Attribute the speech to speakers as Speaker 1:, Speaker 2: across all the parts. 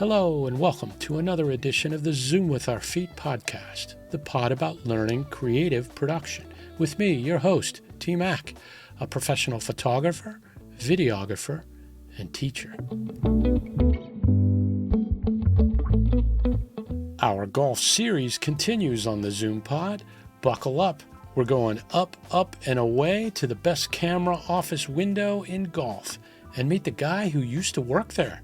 Speaker 1: Hello and welcome to another edition of the Zoom with Our Feet podcast, the pod about learning creative production. With me, your host, TMac, a professional photographer, videographer, and teacher. Our golf series continues on the ZoomPod. Buckle up. We're going up, and away to the best camera office window in golf and meet the guy who used to work there.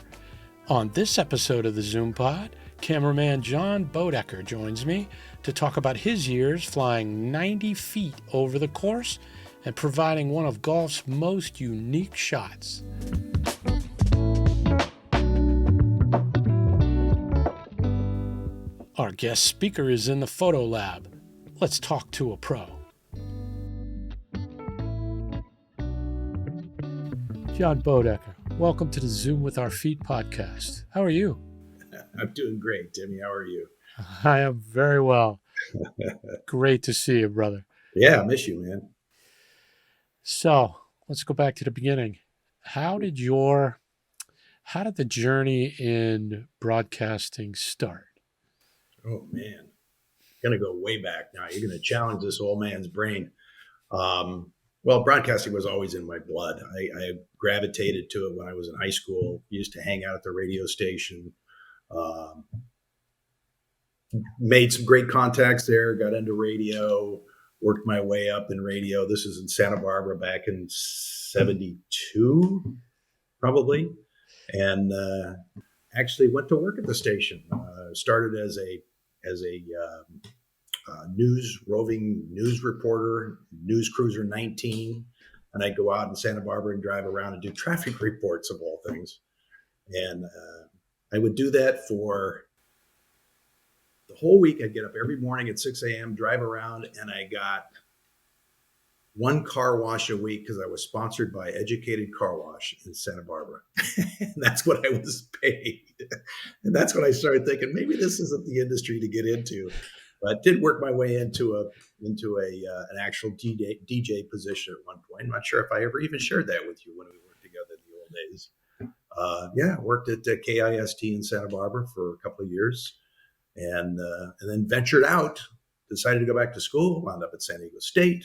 Speaker 1: On this episode of the ZoomPod, cameraman John Boedekker joins me to talk about his years flying 90 feet over the course and providing one of golf's most unique shots. Our guest speaker is in the photo lab. Let's talk to a pro. John Boedekker, welcome to the Zoom with Our Feet podcast. How are you?
Speaker 2: I'm doing great, Timmy. How are you?
Speaker 1: I am very well. Great to see you, brother.
Speaker 2: Yeah, I miss you, man.
Speaker 1: So let's go back to the beginning. How did the journey in broadcasting start?
Speaker 2: Oh, man. Going to go way back now. You're going to challenge this old man's brain. Well, broadcasting was always in my blood. I gravitated to it when I was in high school. Used to hang out at the radio station. Made some great contacts there. Got into radio. Worked my way up in radio. This is in Santa Barbara back in '72, probably. And actually went to work at the station. Started as a roving news reporter, News Cruiser 19, and I'd go out in Santa Barbara and drive around and do traffic reports of all things. And I would do that for the whole week. I'd get up every morning at 6 a.m., drive around, and I got one car wash a week because I was sponsored by Educated Car Wash in Santa Barbara. And that's what I was paid. And that's when I started thinking, maybe this isn't the industry to get into. But did work my way into an actual DJ position at one point. I'm not sure if I ever even shared that with you when we worked together in the old days. Worked at KIST in Santa Barbara for a couple of years, and then ventured out. Decided to go back to school. Wound up at San Diego State.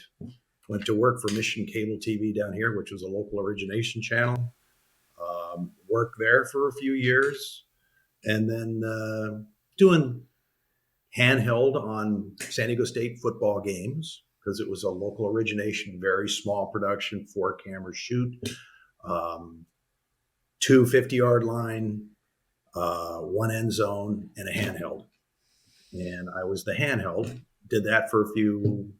Speaker 2: Went to work for Mission Cable TV down here, which was a local origination channel. Worked there for a few years, and then doing handheld on San Diego State football games because it was a local origination, very small production, 4-camera shoot, 2 50-yard line, 1 end zone, and a handheld. And I was the handheld, did that for a few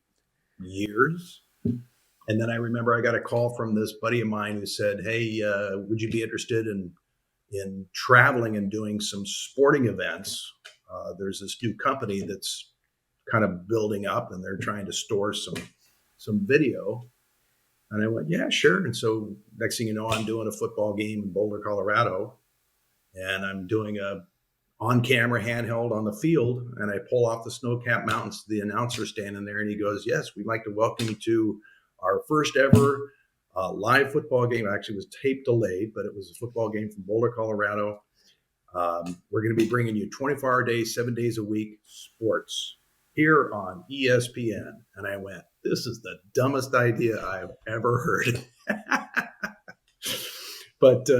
Speaker 2: years. And then I remember I got a call from this buddy of mine who said, hey, would you be interested in traveling and doing some sporting events? There's this new company that's kind of building up and they're trying to store some video. And I went, yeah, sure. And so next thing you know, I'm doing a football game in Boulder, Colorado, and I'm doing a on-camera handheld on the field. And I pull off the snow-capped mountains to the announcer standing there. And he goes, yes, we'd like to welcome you to our first ever live football game. Actually, it was tape delayed, but it was a football game from Boulder, Colorado. We're going to be bringing you 24-hour days, 7 days a week sports here on ESPN. And I went, this is the dumbest idea I've ever heard. But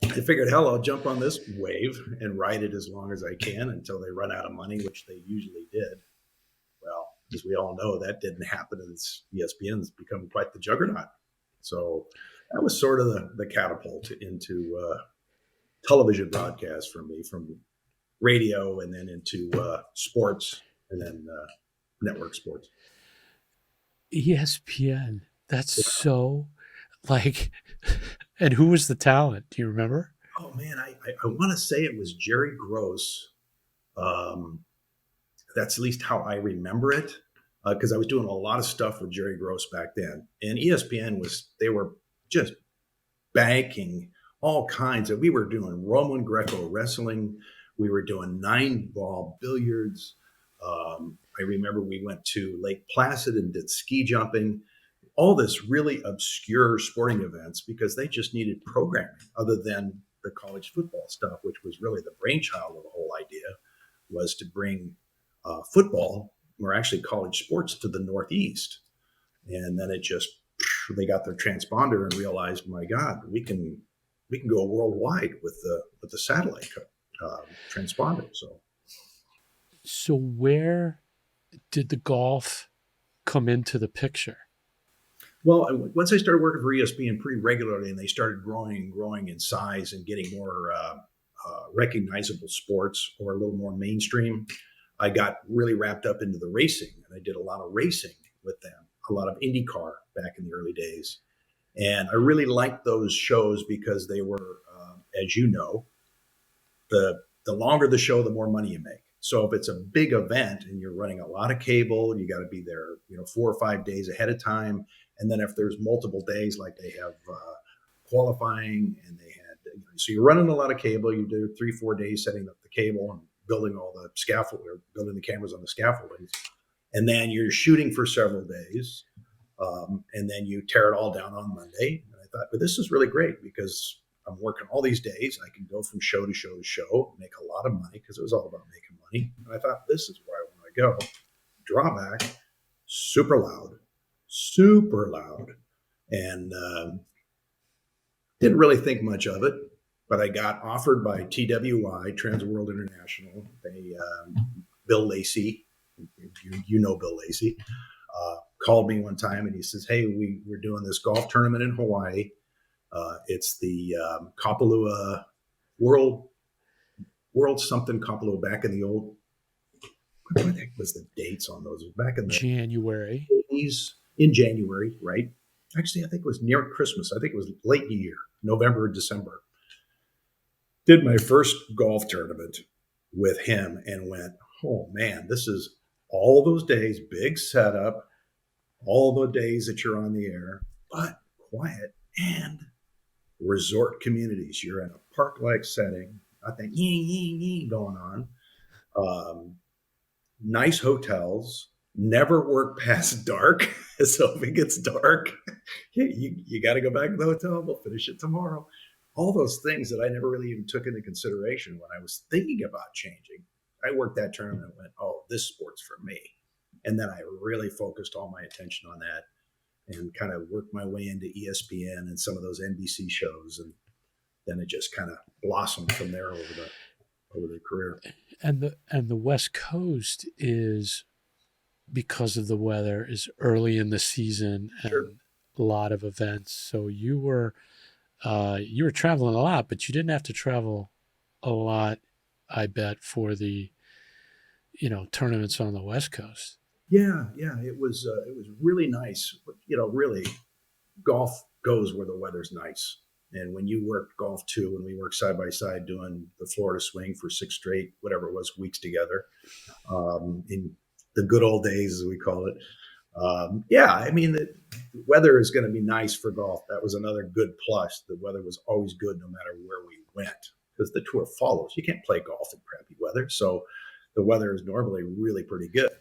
Speaker 2: I figured, hell, I'll jump on this wave and ride it as long as I can until they run out of money, which they usually did. Well, as we all know, that didn't happen, and ESPN's become quite the juggernaut. So that was sort of the catapult into television broadcast for me, from radio and then into sports and then network sports.
Speaker 1: ESPN. That's so like, and who was the talent? Do you remember?
Speaker 2: Oh man, I want to say it was Jerry Gross. That's at least how I remember it, because I was doing a lot of stuff with Jerry Gross back then. And ESPN they were just banking all kinds of, we were doing Roman Greco wrestling. We were doing 9-ball billiards. I remember we went to Lake Placid and did ski jumping, all this really obscure sporting events because they just needed programming other than the college football stuff, which was really the brainchild of the whole idea, was to bring football, or actually college sports, to the Northeast. And then it just, they got their transponder and realized, my God, we can go worldwide with the satellite transponder.
Speaker 1: So where did the golf come into the picture?
Speaker 2: Well, once I started working for ESPN pretty regularly, and they started growing in size and getting more recognizable sports, or a little more mainstream, I got really wrapped up into the racing, and I did a lot of racing with them, a lot of IndyCar back in the early days. And I really liked those shows because they were, as you know, the longer the show, the more money you make. So if it's a big event and you're running a lot of cable, you got to be there, 4 or 5 days ahead of time. And then if there's multiple days, like they have qualifying, and they had, so you're running a lot of cable. You do 3-4 days setting up the cable and building all the scaffold, or building the cameras on the scaffoldings. And then you're shooting for several days. And then you tear it all down on Monday. And I thought, but this is really great because I'm working all these days. I can go from show to show to show, make a lot of money, because it was all about making money. And I thought, this is where I want to go. Drawback, super loud. And didn't really think much of it, but I got offered by TWI, Trans World International. They, Bill Lacey, you know Bill Lacey, called me one time, and he says, hey, we're doing this golf tournament in Hawaii. It's the Kapalua World something Kapalua, back in the old, what the heck was the dates on those? Back in the
Speaker 1: January.
Speaker 2: 80s, in January, right? Actually, I think it was near Christmas. I think it was late year, November or December. Did my first golf tournament with him and went, oh man, this is all those days, big setup, all the days that you're on the air, but quiet, and resort communities. You're in a park-like setting, nothing going on. Nice hotels, never work past dark. So if it gets dark, you got to go back to the hotel. We'll finish it tomorrow. All those things that I never really even took into consideration when I was thinking about changing. I worked that tournament and went, oh, this sport's for me. And then I really focused all my attention on that, and kind of worked my way into ESPN and some of those NBC shows. And then it just kind of blossomed from there over the career.
Speaker 1: And the West Coast is, because of the weather, is early in the season and
Speaker 2: Sure.
Speaker 1: a lot of events. So you were traveling a lot, but you didn't have to travel a lot, I bet, for the tournaments on the West Coast.
Speaker 2: Yeah, it was really nice. Really, golf goes where the weather's nice. And when you worked golf too, and we worked side by side doing the Florida swing for 6 straight, whatever it was, weeks together, in the good old days, as we call it. The weather is going to be nice for golf. That was another good plus. The weather was always good no matter where we went, because the tour follows. You can't play golf in crappy weather. So the weather is normally really pretty good.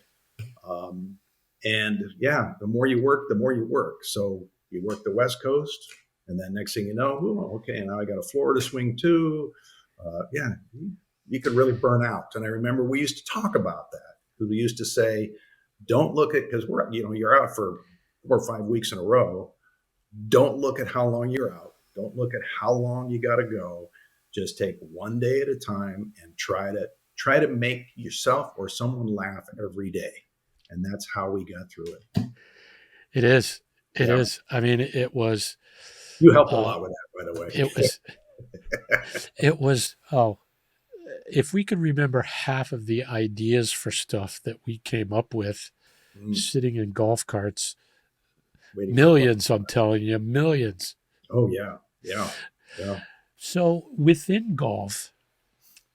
Speaker 2: The more you work, the more you work. So you work the West Coast, and then next thing you know, okay, now I got a Florida swing too. You could really burn out. And I remember we used to talk about that, because we used to say, don't look at, because you're out for 4 or 5 weeks in a row. Don't look at how long you're out. Don't look at how long you got to go. Just take one day at a time and try to make yourself or someone laugh every day. And that's how we got through it.
Speaker 1: It is. It is. I mean, it was.
Speaker 2: You helped a lot with that, by the way.
Speaker 1: It was. If we could remember half of the ideas for stuff that we came up with sitting in golf carts, millions, I'm telling you, millions.
Speaker 2: Oh, yeah.
Speaker 1: So within golf,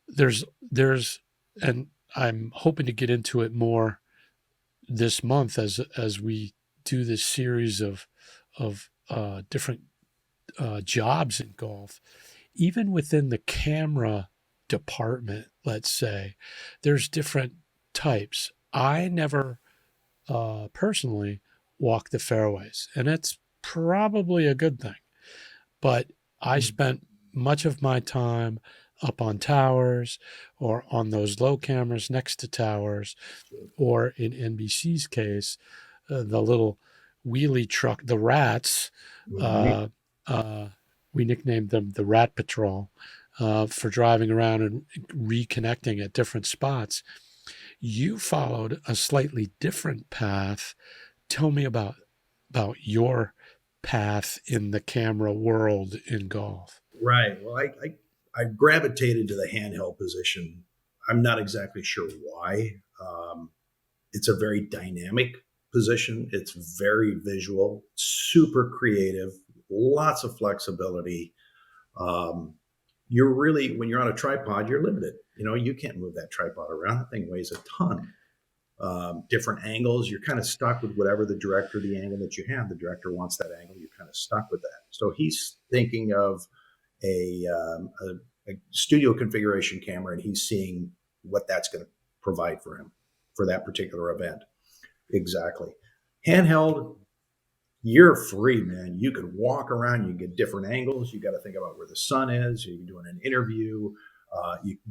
Speaker 1: there's, and I'm hoping to get into it more this month as we do this series of different jobs in golf. Even within the camera department, let's say, there's different types. I never personally walk the fairways, and it's probably a good thing. But I spent much of my time up on towers or on those low cameras next to towers, or in NBC's case, the little wheelie truck, the rats. Uh, we nicknamed them the Rat Patrol for driving around and reconnecting at different spots. You followed a slightly different path. Tell me about your path in the camera world in golf.
Speaker 2: Right. Well, I gravitated to the handheld position. I'm not exactly sure why. It's a very dynamic position. It's very visual, super creative, lots of flexibility. You're really, when you're on a tripod, you're limited. You can't move that tripod around. That thing weighs a ton. Different angles, you're kind of stuck with whatever the director, the angle that you have. The director wants that angle, you're kind of stuck with that. So he's thinking of a studio configuration camera, and he's seeing what that's going to provide for him for that particular event. Exactly. Handheld, you're free, man. You can walk around, you get different angles. You got to think about where the sun is. You're doing an interview.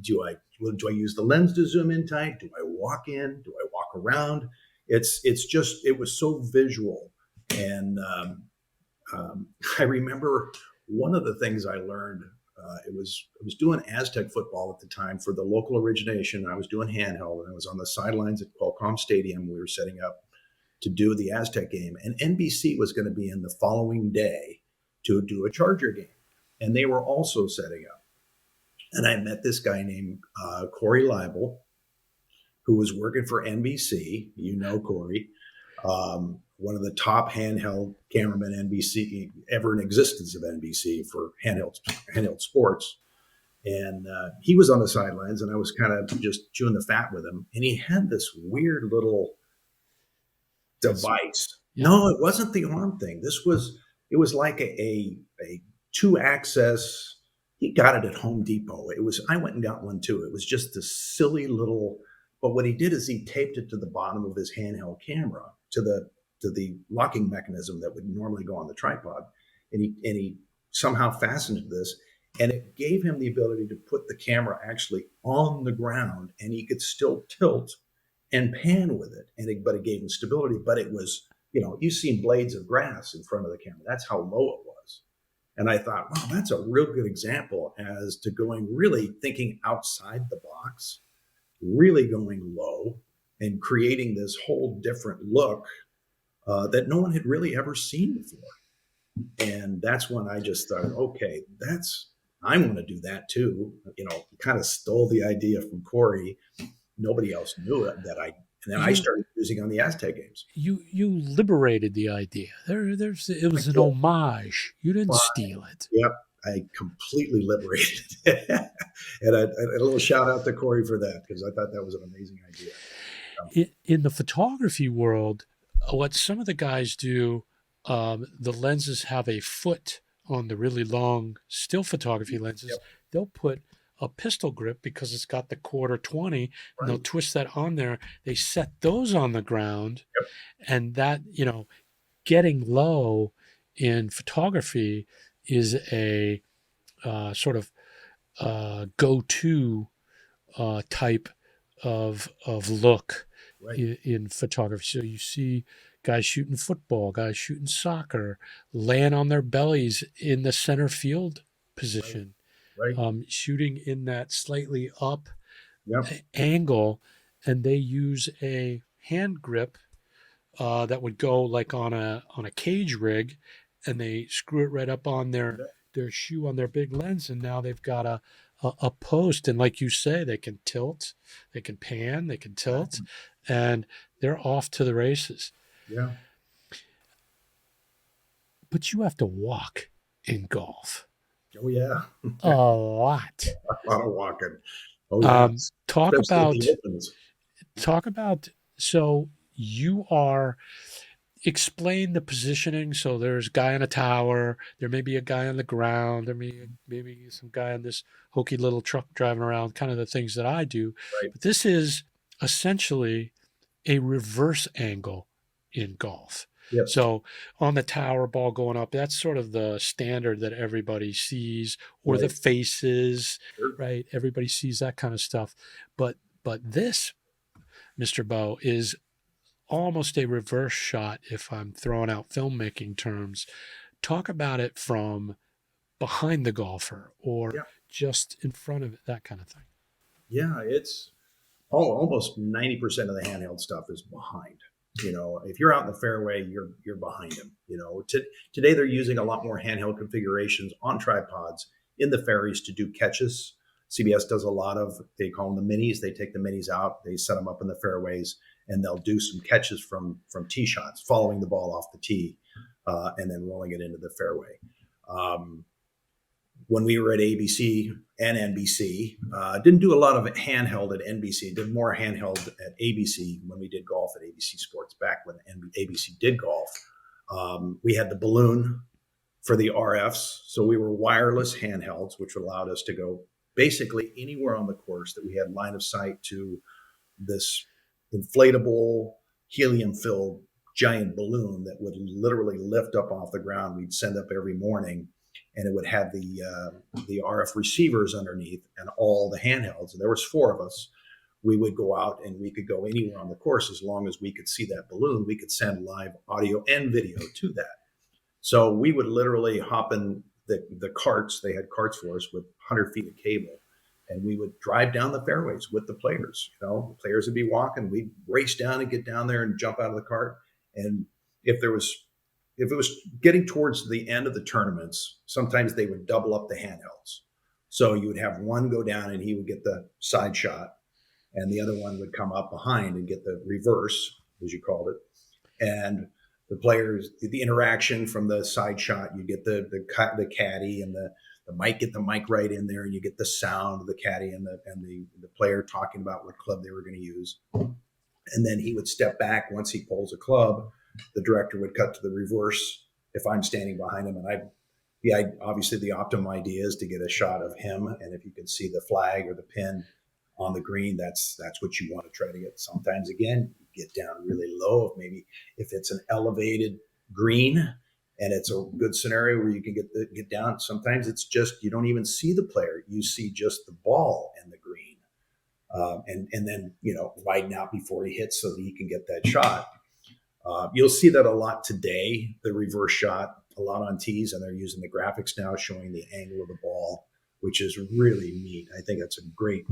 Speaker 2: Do I use the lens to zoom in tight? Do I walk in? Do I walk around? It was so visual. And I remember one of the things I learned, I was doing Aztec football at the time for the local origination. I was doing handheld, and I was on the sidelines at Qualcomm Stadium. We were setting up to do the Aztec game, and NBC was going to be in the following day to do a Charger game, and they were also setting up. And I met this guy named Corey Leibel, who was working for NBC. Corey, one of the top handheld cameramen NBC ever in existence of NBC for handheld sports. And he was on the sidelines, and I was kind of just chewing the fat with him. And he had this weird little device. Yeah. No, it wasn't the arm thing. It was like a 2-axis. He got it at Home Depot. I went and got one too. It was just this silly little, but what he did is he taped it to the bottom of his handheld camera, to the locking mechanism that would normally go on the tripod. And he somehow fastened this, and it gave him the ability to put the camera actually on the ground, and he could still tilt and pan with it. But it gave him stability, but it was, you've seen blades of grass in front of the camera. That's how low it was. And I thought, wow, that's a real good example as to really thinking outside the box, really going low and creating this whole different look that no one had really ever seen before. And that's when I just thought, okay, I want to do that too. Kind of stole the idea from Corey. Nobody else knew it and then I started using on the Aztec games.
Speaker 1: You liberated the idea. It was an homage. You didn't steal it.
Speaker 2: Yep, I completely liberated it. And a little shout out to Corey for that, because I thought that was an amazing idea.
Speaker 1: In the photography world, what some of the guys do, the lenses have a foot on the really long still photography lenses. Yep. They'll put a pistol grip because it's got the 1/4-20, and they'll twist that on there. They set those on the ground.
Speaker 2: Yep.
Speaker 1: And that, getting low in photography is a sort of go-to type of look in photography. So you see guys shooting football, guys shooting soccer, laying on their bellies in the center field position.
Speaker 2: Right.
Speaker 1: Shooting in that slightly up angle, and they use a hand grip that would go like on a cage rig, and they screw it right up on their shoe on their big lens, and now they've got a post, and like you say, they can tilt, they can pan, they can tilt, and they're off to the races.
Speaker 2: Yeah.
Speaker 1: But you have to walk in golf.
Speaker 2: Oh yeah,
Speaker 1: a lot.
Speaker 2: A lot of walking. Oh yeah.
Speaker 1: Talk about. So you are. Explain the positioning. So there's a guy on a tower. There may be a guy on the ground. There may maybe some guy on this hokey little truck driving around. Kind of the things that I do.
Speaker 2: Right.
Speaker 1: But this is essentially a reverse angle in golf.
Speaker 2: Yes.
Speaker 1: So on the tower ball going up, that's sort of the standard that everybody sees, or the
Speaker 2: Right.
Speaker 1: faces,
Speaker 2: Sure.
Speaker 1: right? Everybody sees that kind of stuff. But this, Mr. Bow, is almost a reverse shot if I'm throwing out filmmaking terms. Talk about it from behind the golfer or
Speaker 2: Yeah.
Speaker 1: just in front of it, that kind of thing.
Speaker 2: Yeah. It's almost 90% of the handheld stuff is behind. If you're out in the fairway, you're behind him. Today they're using a lot more handheld configurations on tripods in the fairways to do catches. CBS does a lot of, they call them the minis. They take the minis out, they set them up in the fairways, and they'll do some catches from tee shots, following the ball off the tee, and then rolling it into the fairway. When we were at ABC and NBC, didn't do a lot of handheld at NBC, did more handheld at ABC when we did golf at ABC Sports back when ABC did golf. We had the balloon for the RFs. So we were wireless handhelds, which allowed us to go basically anywhere on the course that we had line of sight to this inflatable, helium-filled giant balloon that would literally lift up off the ground. We'd send up every morning, and it would have the RF receivers underneath and all the handhelds. And there was 4 of us. We would go out and we could go anywhere on the course as long as we could see that balloon. We could send live audio and video to that. So we would literally hop in the carts. They had carts for us with 100 feet of cable, and we would drive down the fairways with the players. The players would be walking. We'd race down and get down there and jump out of the cart. And if it was getting towards the end of the tournaments, sometimes they would double up the handhelds. So you would have one go down and he would get the side shot, and the other one would come up behind and get the reverse, as you called it. And the players, the interaction from the side shot, you get the caddy and the mic, get the mic right in there, and you get the sound of the caddy and the player talking about what club they were going to use. And then he would step back once he pulls a club. The director would cut to the reverse if I'm standing behind him. And obviously the optimum idea is to get a shot of him. And if you can see the flag or the pin on the green, that's what you want to try to get. Sometimes, again, you get down really low. Maybe if it's an elevated green and it's a good scenario where you can get down. Sometimes it's just, you don't even see the player. You see just the ball and the green. And then, widen out before he hits so that he can get that shot. You'll see that a lot today, the reverse shot, a lot on tees, and they're using the graphics now showing the angle of the ball, which is really neat. I think that's a great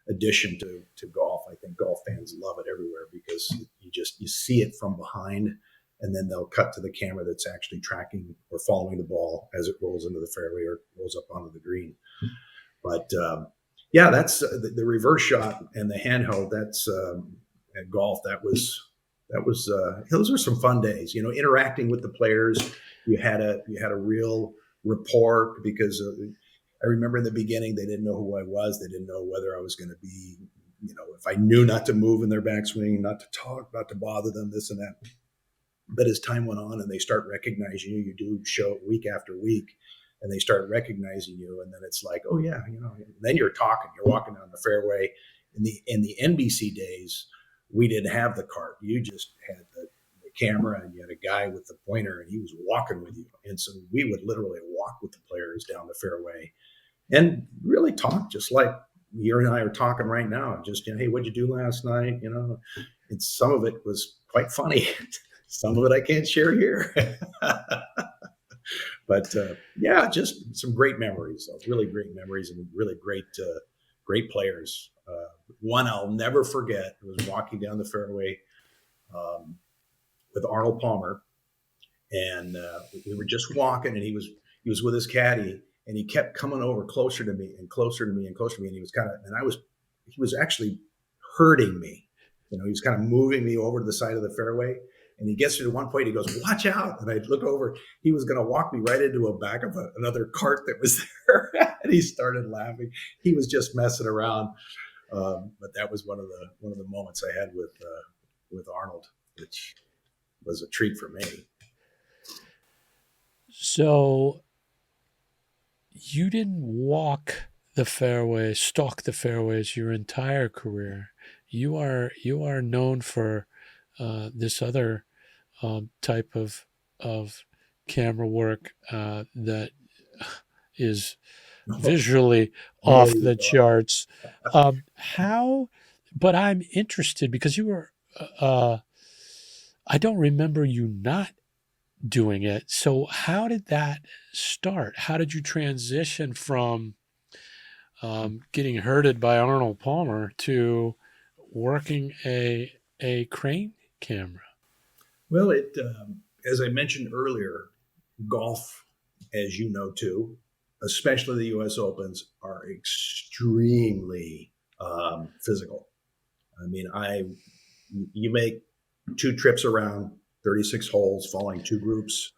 Speaker 2: addition to golf. I think golf fans love it everywhere because you see it from behind, and then they'll cut to the camera that's actually tracking or following the ball as it rolls into the fairway or rolls up onto the green. But yeah, that's the reverse shot and the handheld. That's at golf. Those were some fun days. Interacting with the players. You had a real rapport because I remember in the beginning they didn't know who I was. They didn't know whether I was going to be, if I knew not to move in their backswing, not to talk, not to bother them, this and that. But as time went on and they start recognizing you, you do show week after week, and they start recognizing you, and then it's like, oh yeah, then you're talking, you're walking down the fairway. In the NBC days, we didn't have the cart. You just had the camera, and you had a guy with the pointer, and he was walking with you. And so we would literally walk with the players down the fairway and really talk, just like you and I are talking right now. Just, hey, what'd you do last night? And some of it was quite funny. Some of it I can't share here. But yeah, just some great memories, really great memories, and really great players. One I'll never forget was walking down the fairway with Arnold Palmer, and we were just walking, and he was with his caddy, and he kept coming over closer to me and closer to me and closer to me, and he was actually hurting me. He was kind of moving me over to the side of the fairway. And he gets to one point, he goes, watch out. And I look over, he was going to walk me right into a back of another cart that was there. And he started laughing. He was just messing around. But that was one of the moments I had with Arnold, which was a treat for me.
Speaker 1: So you didn't walk the fairways, stalk the fairways your entire career. You are known for this other type of camera work that is visually off the charts. How, but I'm interested because you were, I don't remember you not doing it. So how did that start? How did you transition from getting herded by Arnold Palmer to working a crane camera?
Speaker 2: Well, as I mentioned earlier, golf, as you know too, especially the U.S. Opens, are extremely physical. I mean, you make 2 trips around 36 holes, following 2 groups,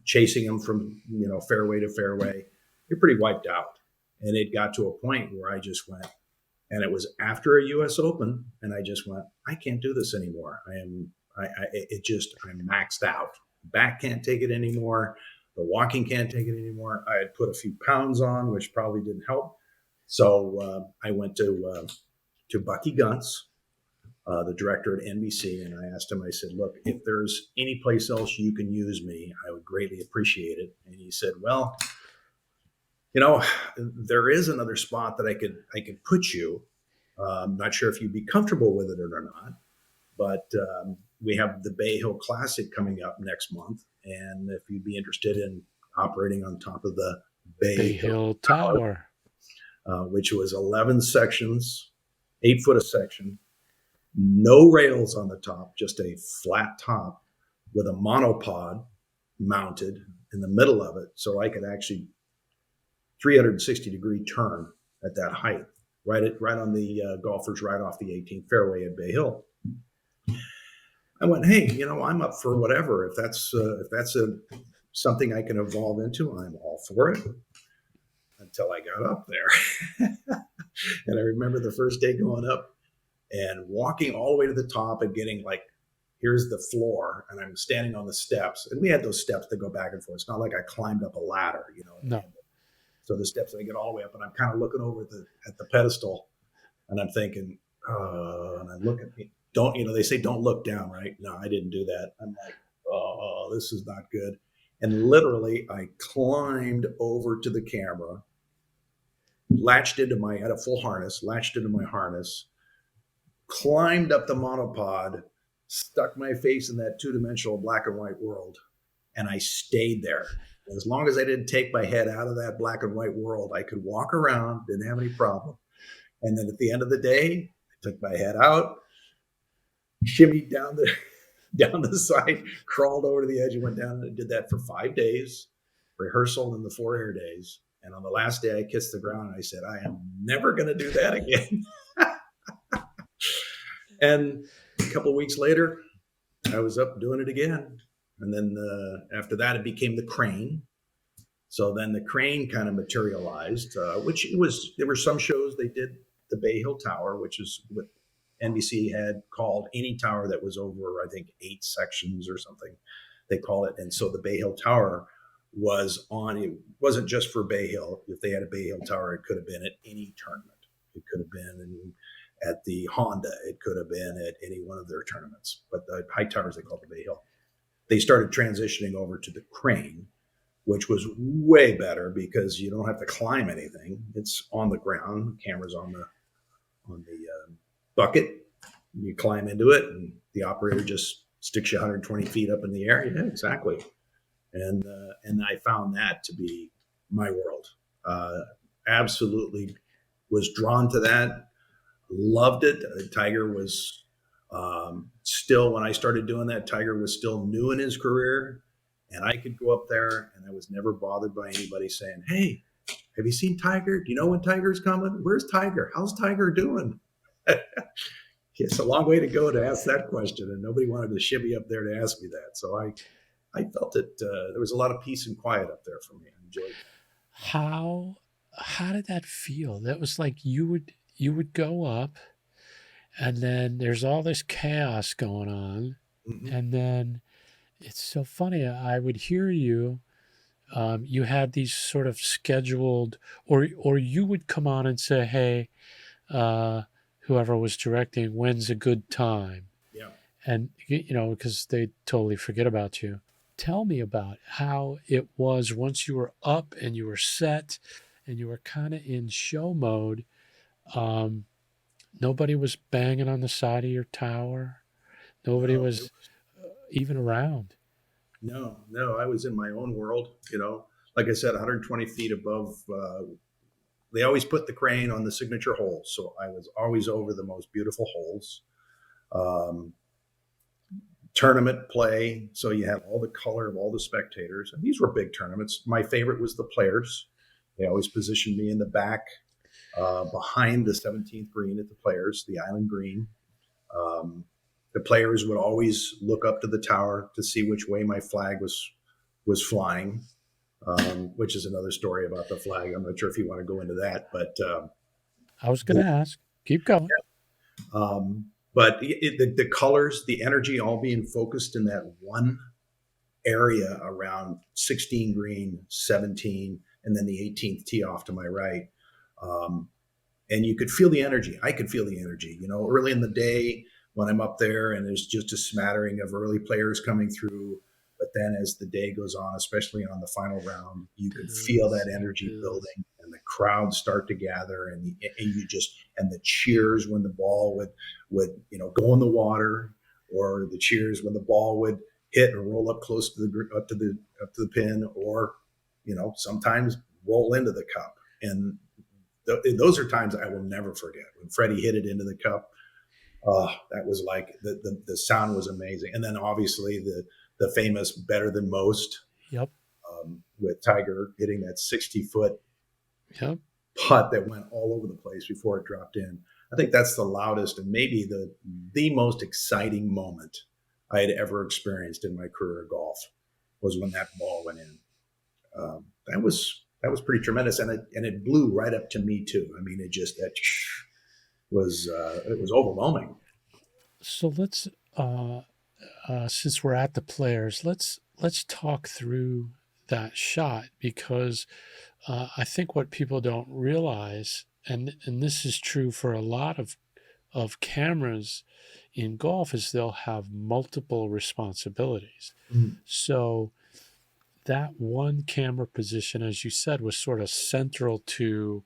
Speaker 2: chasing them from fairway to fairway. You're pretty wiped out. And it got to a point where I just went, and it was after a U.S. Open, and I just went, I can't do this anymore. I'm maxed out. Back can't take it anymore. The walking can't take it anymore. I had put a few pounds on, which probably didn't help. So I went to Bucky Gunts, the director at NBC, and I asked him, I said, look, if there's any place else you can use me, I would greatly appreciate it. And he said, well, there is another spot that I could put you. I'm not sure if you'd be comfortable with it or not, but we have the Bay Hill Classic coming up next month. And if you'd be interested in operating on top of the Bay Hill Tower, which was 11 sections, 8 foot a section, no rails on the top, just a flat top with a monopod mounted in the middle of it. So I could actually 360-degree turn at that height, right on the golfers right off the 18th fairway at Bay Hill. I went, hey, I'm up for whatever. If that's something I can evolve into, I'm all for it. Until I got up there. And I remember the first day going up and walking all the way to the top and getting here's the floor, and I'm standing on the steps. And we had those steps that go back and forth. It's not like I climbed up a ladder,
Speaker 1: No.
Speaker 2: So the steps, I get all the way up, and I'm kind of looking over at the pedestal, and I'm thinking, and I look at me. They say don't look down, right? No, I didn't do that. I'm like, oh, this is not good. And literally, I climbed over to the camera, had a full harness, latched into my harness, climbed up the monopod, stuck my face in that 2-dimensional black and white world, and I stayed there. As long as I didn't take my head out of that black and white world, I could walk around, didn't have any problem. And then at the end of the day, I took my head out, shimmied down the side, crawled over to the edge, and went down and did that for 5 days, rehearsal in the 4 air days. And on the last day, I kissed the ground and I said, I am never going to do that again. And a couple of weeks later, I was up doing it again. And then after that, it became the crane. So then the crane kind of materialized, there were some shows they did the Bay Hill Tower, which is what NBC had called any tower that was over, I think, 8 sections or something, they call it. And so the Bay Hill Tower was on, it wasn't just for Bay Hill. If they had a Bay Hill Tower, it could have been at any tournament. It could have been at the Honda. It could have been at any one of their tournaments. But the high towers, they called the Bay Hill. They started transitioning over to the crane, which was way better because you don't have to climb anything. It's on the ground. The camera's on the bucket. You climb into it, and the operator just sticks you 120 feet up in the air. Yeah, exactly. And I found that to be my world. Absolutely was drawn to that. Loved it. Tiger was still, when I started doing that, Tiger was still new in his career, and I could go up there, and I was never bothered by anybody saying, "Hey, have you seen Tiger? Do you know when Tiger's coming? Where's Tiger? How's Tiger doing?" It's a long way to go to ask that question, and nobody wanted to shimmy up there to ask me that. So I felt it. There was a lot of peace and quiet up there for me. I enjoyed it.
Speaker 1: How did that feel? That was like you would go up, and then there's all this chaos going on, and then it's so funny. I would hear you. You had these sort of scheduled, or you would come on and say, "Hey, whoever was directing, when's a good time?"
Speaker 2: Yeah.
Speaker 1: and because they totally forget about you. Tell me about how it was once you were up and you were set and you were kind of in show mode. Um, Nobody was banging on the side of your tower. Nobody
Speaker 2: No,
Speaker 1: was even around.
Speaker 2: no, I was in my own world, like I said, 120 feet above. They always put the crane on the signature holes. So I was always over the most beautiful holes. Um, Tournament play. So you have all the color of all the spectators. And these were big tournaments. My favorite was the players. They always positioned me in the back behind the 17th green at the players, the island green. Um, the players would always look up to the tower to see which way my flag was flying, which is another story about the flag. I'm not sure if you want to go into that, but
Speaker 1: I was going to ask. Keep going.
Speaker 2: um, the colors, the energy, all being focused in that one area around 16 green, 17, and then the 18th tee off to my right. And you could feel the energy. I could feel the energy, early in the day when I'm up there and there's just a smattering of early players coming through. But then as the day goes on, especially on the final round, you could feel that energy building and the crowds start to gather and the cheers when the ball would go in the water, or the cheers when the ball would hit and roll up close to the pin, or sometimes roll into the cup. And those are times I will never forget. When Freddie hit it into the cup, that was like the sound was amazing. And then obviously the famous "Better Than Most,"
Speaker 1: Yep.
Speaker 2: with Tiger hitting that 60-foot
Speaker 1: Yep.
Speaker 2: putt that went all over the place before it dropped in. I think that's the loudest and maybe the most exciting moment I had ever experienced in my career of golf, was when that ball went in. That was pretty tremendous, and it blew right up to me too. I mean, it was overwhelming.
Speaker 1: So let's, since we're at the players, let's talk through that shot, because I think what people don't realize, and this is true for a lot of cameras in golf, is they'll have multiple responsibilities.
Speaker 2: Mm.
Speaker 1: So that one camera position, as you said, was sort of central to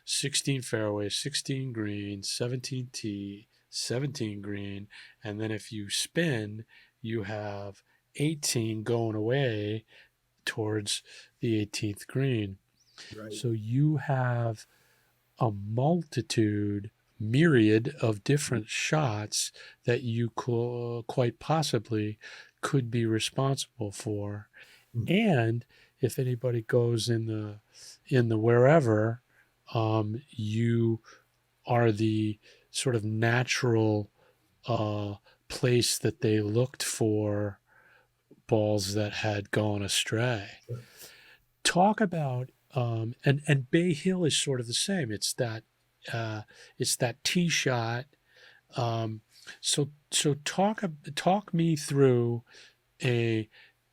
Speaker 1: 16 fairway, 16 green, 17 tee, 17 green, and then if you spin, you have 18 going away towards the 18th green.
Speaker 2: Right.
Speaker 1: So you have a myriad of different shots that you quite possibly could be responsible for. And if anybody goes in the wherever, you are the sort of natural place that they looked for balls that had gone astray.
Speaker 2: Sure.
Speaker 1: Talk about and Bay Hill is sort of the same. It's that tee shot. So talk me through a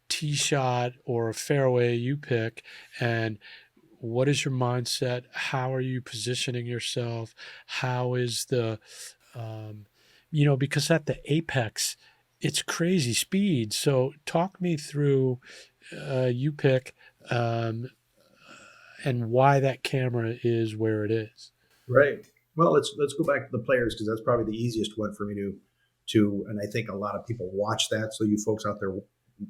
Speaker 1: tee shot or a fairway you pick, and what is your mindset? How are you positioning yourself? How is the because at the apex it's crazy speed. So talk me through you pick and why that camera is where it is.
Speaker 2: Right. Well, let's go back to the players, because that's probably the easiest one for me to, and I think a lot of people watch that. So you folks out there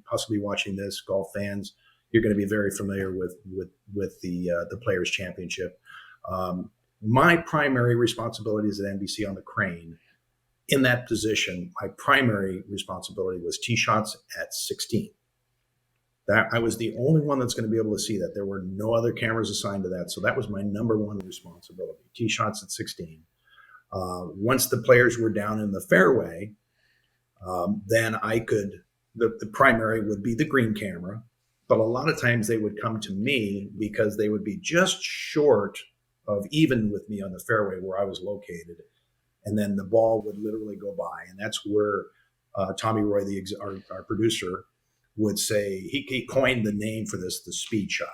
Speaker 2: possibly watching this, golf fans, you're going to be very familiar with the Players Championship. My primary responsibility is at NBC on the crane. In that position, my primary responsibility was tee shots at 16. That I was the only one that's going to be able to see that. There were no other cameras assigned to that, so that was my number one responsibility: tee shots at 16. Once the players were down in the fairway, then I could. The primary would be the green camera, but a lot of times they would come to me because they would be just short of even with me on the fairway where I was located, and then the ball would literally go by, and that's where Tommy Roy, our producer, would say he coined the name for this, the speed shot.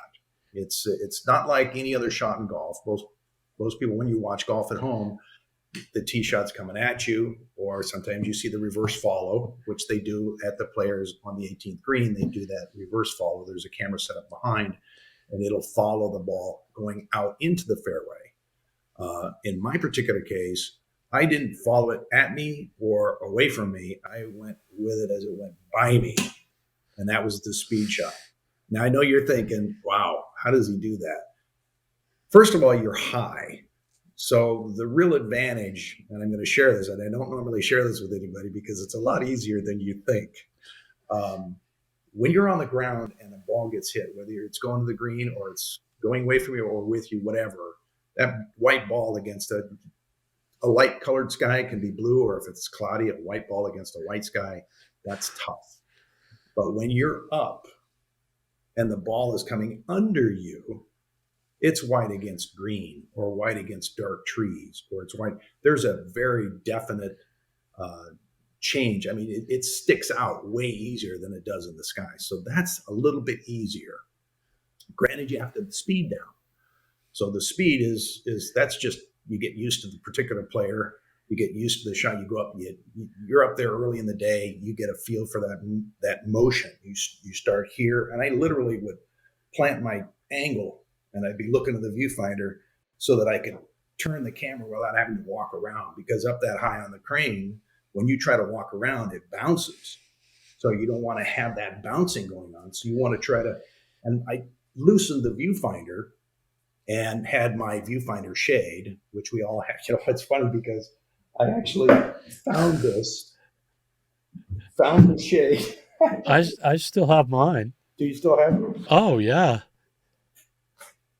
Speaker 2: It's not like any other shot in golf. Most people, when you watch golf at home, the tee shot's coming at you, or sometimes you see the reverse follow, which they do at the players on the 18th green. They do that reverse follow. There's a camera set up behind, and it'll follow the ball going out into the fairway. In my particular case, I didn't follow it at me or away from me. I went with it as it went by me, and that was the speed shot. Now, I know you're thinking, wow, how does he do that? First of all, you're high. So the real advantage, and I'm going to share this, and I don't normally share this with anybody because it's a lot easier than you think. When you're on the ground and the ball gets hit, whether it's going to the green or it's going away from you or with you, whatever, that white ball against a light colored sky can be blue, or if it's cloudy, a white ball against a white sky, that's tough. But when you're up and the ball is coming under you, it's white against green or white against dark trees, or it's white. There's a very definite change. I mean, it sticks out way easier than it does in the sky. So that's a little bit easier. Granted, you have to speed down. So the speed is that's just, you get used to the particular player. You get used to the shot. You go up, you're up there early in the day. You get a feel for that motion. You start here. And I literally would plant my angle, and I'd be looking at the viewfinder so that I could turn the camera without having to walk around, because up that high on the crane, when you try to walk around, it bounces. So you don't want to have that bouncing going on. So you want to try to, and I loosened the viewfinder and had my viewfinder shade, which we all have. You know, it's funny because I actually found the shade.
Speaker 1: I still have mine.
Speaker 2: Do you still have it?
Speaker 1: Oh, yeah.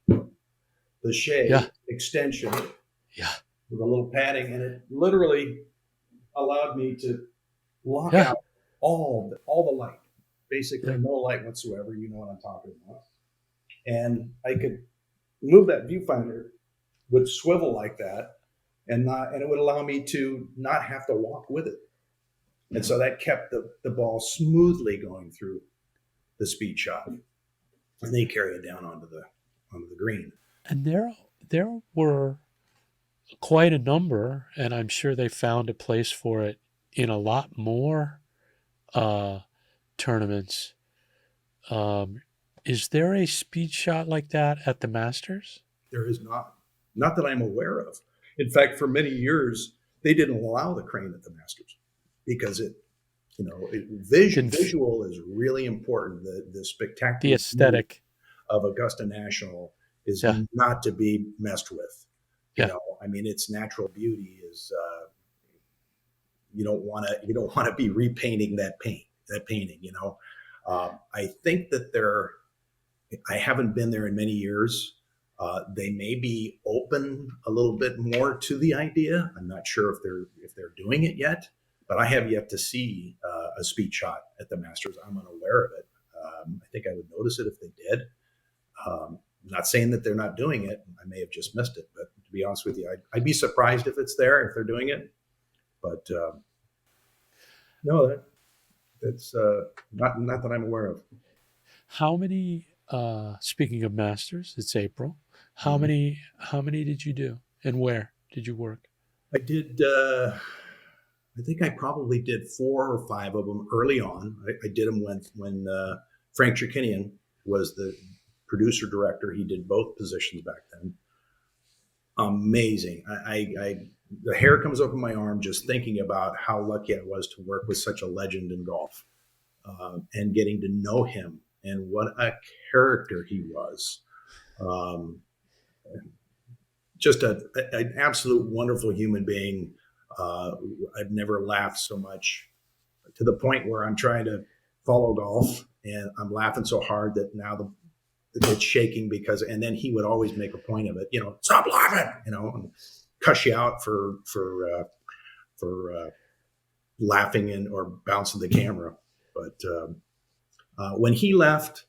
Speaker 2: The shade extension with a little padding, and it literally allowed me to lock out all the light, basically no light whatsoever. You know what I'm talking about. And I could move that viewfinder, would swivel like that, and it would allow me to not have to walk with it. And so that kept the ball smoothly going through the speed shot, and they carry it down onto the green.
Speaker 1: And there were quite a number, and I'm sure they found a place for it in a lot more tournaments. Is there a speed shot like that at the Masters?
Speaker 2: There is not that I'm aware of. In fact, for many years, they didn't allow the crane at the Masters because visual is really important. The spectacular,
Speaker 1: the aesthetic
Speaker 2: of Augusta National is not to be messed with. You know, I mean, its natural beauty is you don't want to be repainting that painting. You know, I think that I haven't been there in many years. They may be open a little bit more to the idea. I'm not sure if they're doing it yet, but I have yet to see a speed shot at the Masters. I'm unaware of it. I think I would notice it if they did. I'm not saying that they're not doing it. I may have just missed it, but to be honest with you, I'd be surprised if it's there, if they're doing it. But no, that's not that I'm aware of.
Speaker 1: How many? Speaking of Masters, it's April. How many did you do, and where did you work?
Speaker 2: I did. I think I probably did 4 or 5 of them early on. I did them when Frank Chirkinian was the producer director. He did both positions back then. Amazing. The hair comes over my arm just thinking about how lucky I was to work with such a legend in golf, and getting to know him and what a character he was. Just an absolute wonderful human being. I've never laughed so much, to the point where I'm trying to follow golf and I'm laughing so hard that now it's shaking and then he would always make a point of it, stop laughing, and cuss you out for laughing or bouncing the camera. But when he left,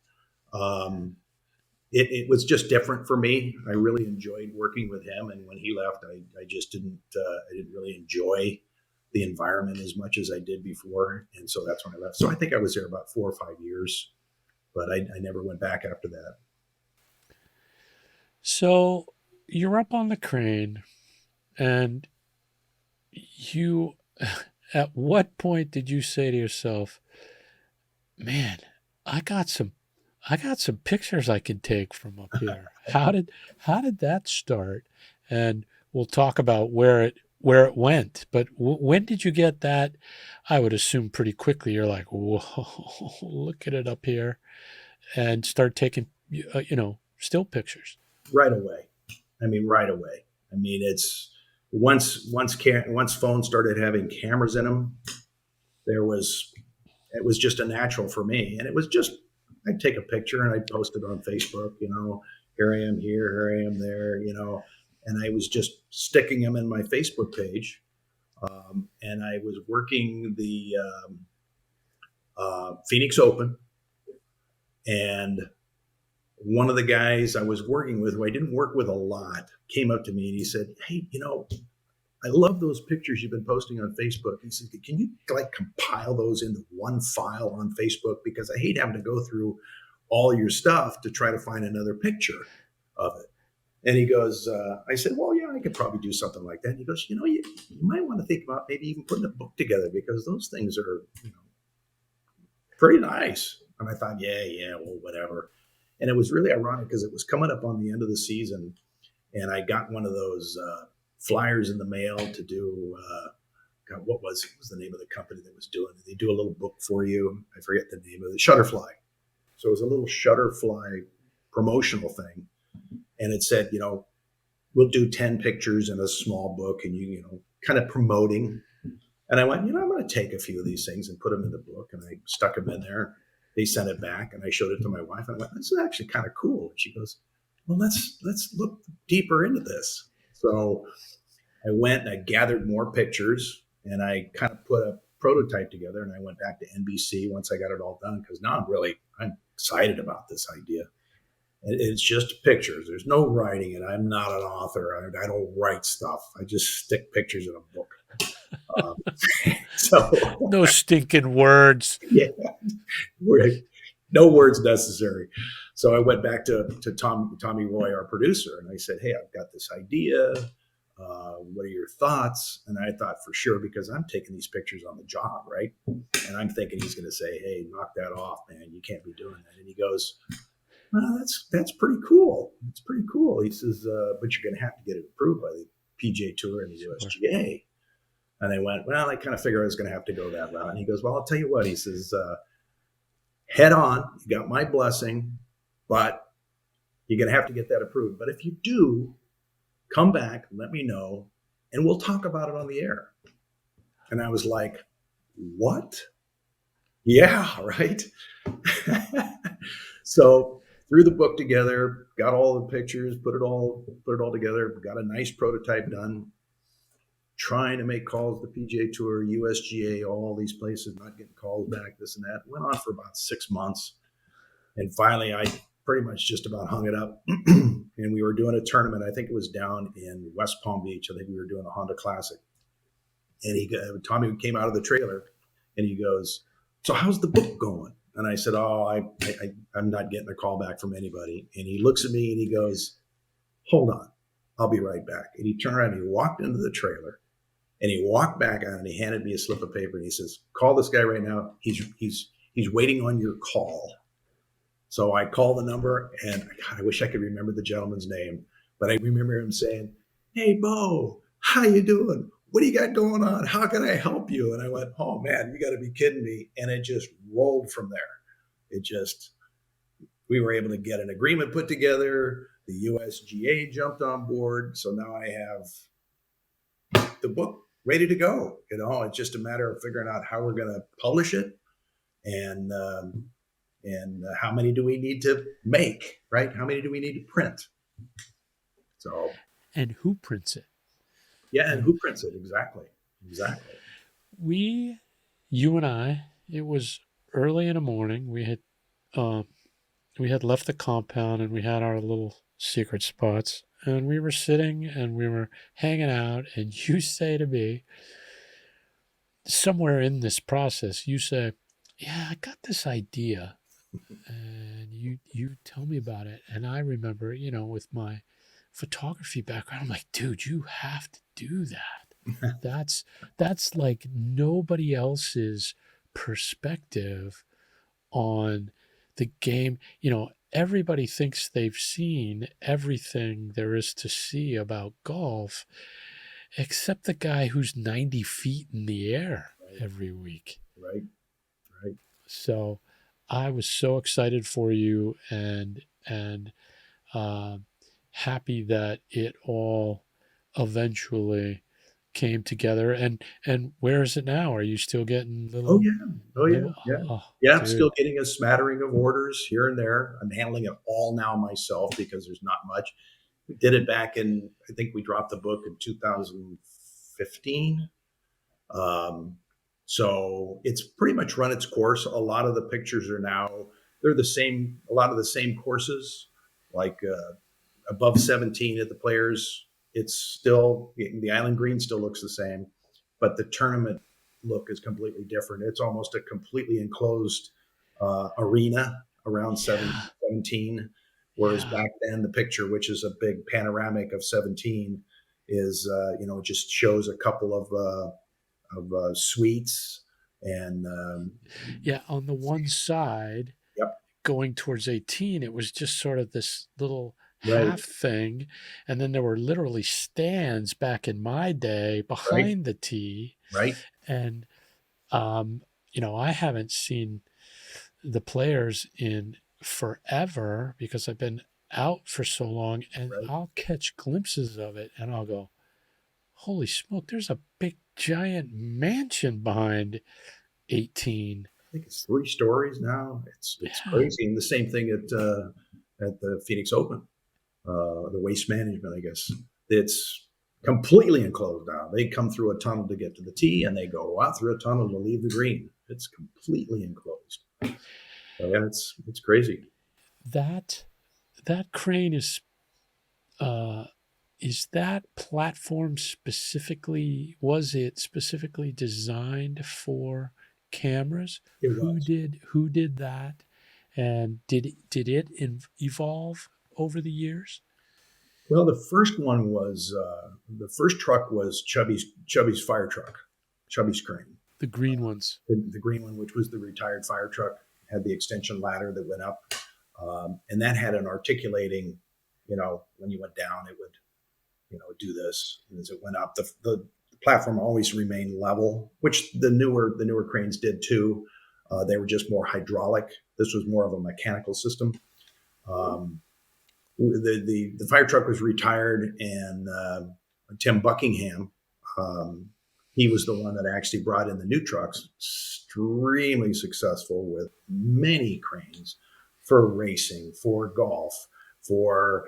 Speaker 2: it was just different for me. I really enjoyed working with him, and when he left, I just didn't really enjoy the environment as much as I did before, and so that's when I left. So I think I was there about 4 or 5 years, but I never went back after that.
Speaker 1: So you're up on the crane, and you, at what point did you say to yourself, man, I got some pictures I can take from up here. How did that start? And we'll talk about where it went. But when did you get that? I would assume pretty quickly. You're like, whoa, look at it up here, and start taking still pictures.
Speaker 2: Right away. I mean, right away. I mean, it's once phones started having cameras in them, it was just a natural for me, and it was just I'd take a picture and I'd post it on Facebook. Here I am here, here I am there. And I was just sticking them in my Facebook page, and I was working the Phoenix Open, and one of the guys I was working with, who I didn't work with a lot, came up to me and he said, "Hey, I love those pictures you've been posting on Facebook." He said, "Can you compile those into one file on Facebook? Because I hate having to go through all your stuff to try to find another picture of it." And he goes, I said, "Well, yeah, I could probably do something like that." And he goes, you might want to think about maybe even putting a book together, because those things are, pretty nice. And I thought, yeah, well, whatever. And it was really ironic because it was coming up on the end of the season, and I got one of those flyers in the mail to do. God, what was the name of the company that was doing it? They do a little book for you. I forget the name of it. Shutterfly. So it was a little Shutterfly promotional thing, and it said, we'll do 10 pictures in a small book, and kind of promoting. And I went, I'm going to take a few of these things and put them in the book, and I stuck them in there. They sent it back, and I showed it to my wife. And I went, "This is actually kind of cool." And she goes, "Well, let's look deeper into this." So I went and I gathered more pictures, and I kind of put a prototype together, and I went back to NBC once I got it all done, because now I'm excited about this idea. It's just pictures. There's no writing, and I'm not an author. I don't write stuff. I just stick pictures in a book. So
Speaker 1: no stinking words.
Speaker 2: Yeah, no words necessary. So I went back to Tommy Roy, our producer, and I said, "Hey, I've got this idea. What are your thoughts?" And I thought, for sure, because I'm taking these pictures on the job, right? And I'm thinking he's going to say, "Hey, knock that off, man. You can't be doing that." And he goes, "Well, that's pretty cool. It's pretty cool." He says, "But you're going to have to get it approved by the PGA Tour and the USGA." And I went, "Well, I kind of figured I was going to have to go that route." And he goes, "Well, I'll tell you what." He says, "Head on. You got my blessing, but you're going to have to get that approved. But if you do, come back, let me know, and we'll talk about it on the air." And I was like, "What?" Yeah, right. So threw the book together, got all the pictures, put it all together, got a nice prototype done. Trying to make calls to PGA Tour, USGA, all these places, not getting calls back, this and that. Went on for about 6 months. And finally, I pretty much just about hung it up. And we were doing a tournament. I think it was down in West Palm Beach. I think we were doing a Honda Classic. And Tommy came out of the trailer, and he goes, "So how's the book going?" And I said, "Oh, I'm not getting a call back from anybody." And he looks at me and he goes, "Hold on, I'll be right back." And he turned around and he walked into the trailer. And he walked back out and he handed me a slip of paper, and he says, "Call this guy right now. He's waiting on your call." So I called the number, and God, I wish I could remember the gentleman's name, but I remember him saying, "Hey, Bo, how you doing? What do you got going on? How can I help you?" And I went, "Oh man, you got to be kidding me!" And it just rolled from there. We were able to get an agreement put together. The USGA jumped on board, so now I have the book ready to go. It's just a matter of figuring out how we're going to publish it, and how many do we need to make, right? How many do we need to print?
Speaker 1: And who prints it?
Speaker 2: Yeah, and who prints it? Exactly.
Speaker 1: You and I, it was early in the morning. We had left the compound, and we had our little secret spots, and we were sitting and we were hanging out, and you say to me, somewhere in this process, you say, "Yeah, I got this idea," and you tell me about it. And I remember, with my photography background, I'm like, "Dude, you have to do that." That's that's like nobody else's perspective on the game. Everybody thinks they've seen everything there is to see about golf, except the guy who's 90 feet in the air
Speaker 2: Right,
Speaker 1: every week.
Speaker 2: right, right.
Speaker 1: So I was so excited for you, and uh, happy that it all eventually came together. And where is it now? Are you still getting
Speaker 2: Oh
Speaker 1: little
Speaker 2: yeah, oh yeah,
Speaker 1: little?
Speaker 2: yeah,
Speaker 1: Oh,
Speaker 2: yeah. I'm
Speaker 1: dude.
Speaker 2: still getting a smattering of orders here and there. I'm handling it all now myself because there's not much. We did it back in, I think we dropped the book in 2015. Um, so it's pretty much run its course. A lot of the pictures are now, they're the same, a lot of the same courses, like above 17 at the Players. It's still, the island green still looks the same, but the tournament look is completely different. It's almost a completely enclosed arena around
Speaker 1: Yeah,
Speaker 2: 17, whereas
Speaker 1: yeah,
Speaker 2: back then the picture, which is a big panoramic of 17, is it just shows a couple of suites and
Speaker 1: yeah. On the one side,
Speaker 2: yep,
Speaker 1: going towards 18, it was just sort of this little
Speaker 2: right,
Speaker 1: half thing, and then there were literally stands back in my day
Speaker 2: right,
Speaker 1: behind the tee,
Speaker 2: right,
Speaker 1: and um, I haven't seen the Players in forever because I've been out for so long, and
Speaker 2: right.
Speaker 1: I'll catch glimpses of it and I'll go, holy smoke, there's a big giant mansion behind 18.
Speaker 2: I think it's 3 stories now. It's
Speaker 1: Yeah.
Speaker 2: crazy, and the same thing at the Phoenix Open, the Waste Management, I guess. It's completely enclosed now. They come through a tunnel to get to the tee, and they go out through a tunnel to leave the green. It's completely enclosed. So yeah, it's crazy.
Speaker 1: That that crane uh is that platform specifically, was it specifically designed for cameras?
Speaker 2: It
Speaker 1: Who
Speaker 2: was.
Speaker 1: did that? And did it evolve over the years?
Speaker 2: Well, the first one was the first truck was Chubby's fire truck, Chubby's crane.
Speaker 1: The green ones.
Speaker 2: The green one, which was the retired fire truck, had the extension ladder that went up, and that had an articulating. When you went down, it would do this, and as it went up, the platform always remained level, which the newer cranes did too. They were just more hydraulic. This was more of a mechanical system. Um, the fire truck was retired, and Tim Buckingham, um, he was the one that actually brought in the new trucks. Extremely successful with many cranes for racing, for golf, for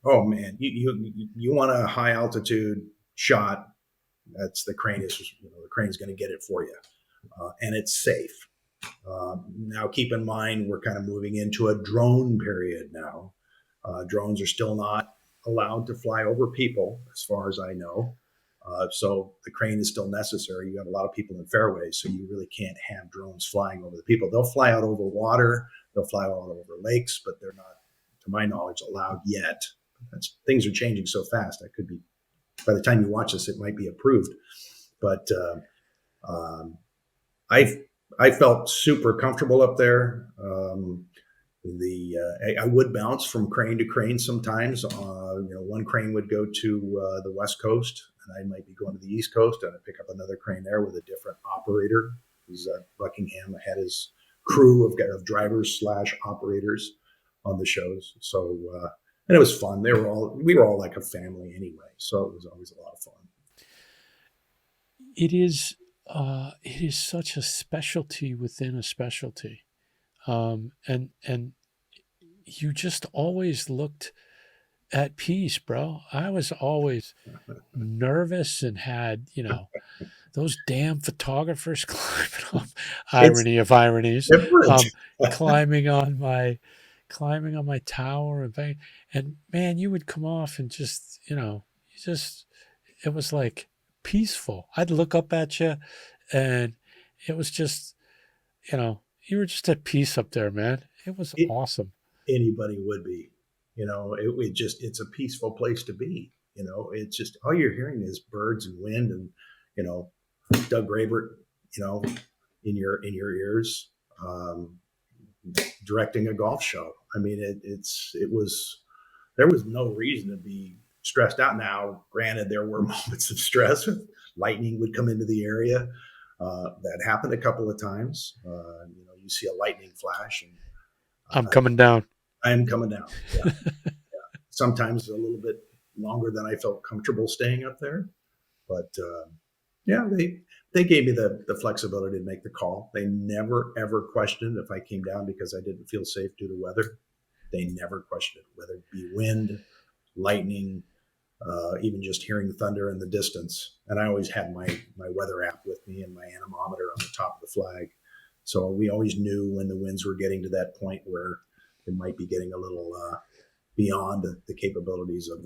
Speaker 2: oh man, you want a high altitude shot? That's the crane is the crane's going to get it for you, and it's safe. Now, keep in mind, we're kind of moving into a drone period now. Drones are still not allowed to fly over people, as far as I know. So the crane is still necessary. You have a lot of people in fairways, so you really can't have drones flying over the people. They'll fly out over water, they'll fly out over lakes, but they're not, to my knowledge, allowed yet. Things are changing so fast. I could be, by the time you watch this, it might be approved. But um, I I felt super comfortable up there. I would bounce from crane to crane sometimes. One crane would go to the west coast, and I might be going to the east coast, and I'd pick up another crane there with a different operator. Because Buckingham had his crew of drivers slash operators on the shows. So and it was fun. We were all like a family anyway, so it was always a lot of fun.
Speaker 1: It is such a specialty within a specialty, and you just always looked at peace, bro. I was always nervous and had those damn photographers climbing up.
Speaker 2: It's
Speaker 1: Irony of ironies,
Speaker 2: different.
Speaker 1: um, climbing on my tower and man, you would come off and just you just it was like peaceful. I'd look up at you, and it was just you were just at peace up there, man. It was
Speaker 2: it,
Speaker 1: awesome.
Speaker 2: Anybody would be. It's a peaceful place to be. It's just all you're hearing is birds and wind and, Doug Graber, in your ears, directing a golf show. I mean, there was no reason to be stressed out. Now, granted, there were moments of stress. Lightning would come into the area. That happened a couple of times. You see a lightning flash, and
Speaker 1: I'm coming down.
Speaker 2: I'm coming down. Yeah. Sometimes a little bit longer than I felt comfortable staying up there, but they gave me the flexibility to make the call. They never ever questioned if I came down because I didn't feel safe due to weather. They never questioned it, whether it be wind, lightning, even just hearing thunder in the distance. And I always had my weather app with me and my anemometer on the top of the flag. So we always knew when the winds were getting to that point where it might be getting a little beyond the capabilities of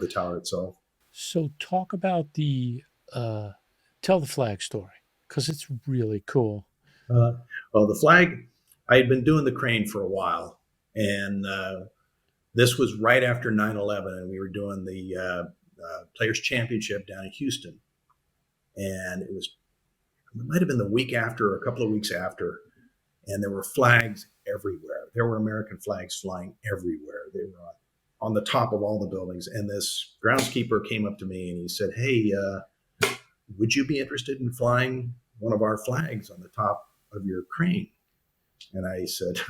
Speaker 2: the tower itself.
Speaker 1: So talk about tell the flag story, because it's really cool.
Speaker 2: Well, the flag, I had been doing the crane for a while, and this was right after 9/11, and we were doing the Players Championship down in Houston, and it might have been the week after or a couple of weeks after, and there were flags everywhere. There were American flags flying everywhere. They were on the top of all the buildings, and this groundskeeper came up to me and he said, "Hey, would you be interested in flying one of our flags on the top of your crane?" And I said,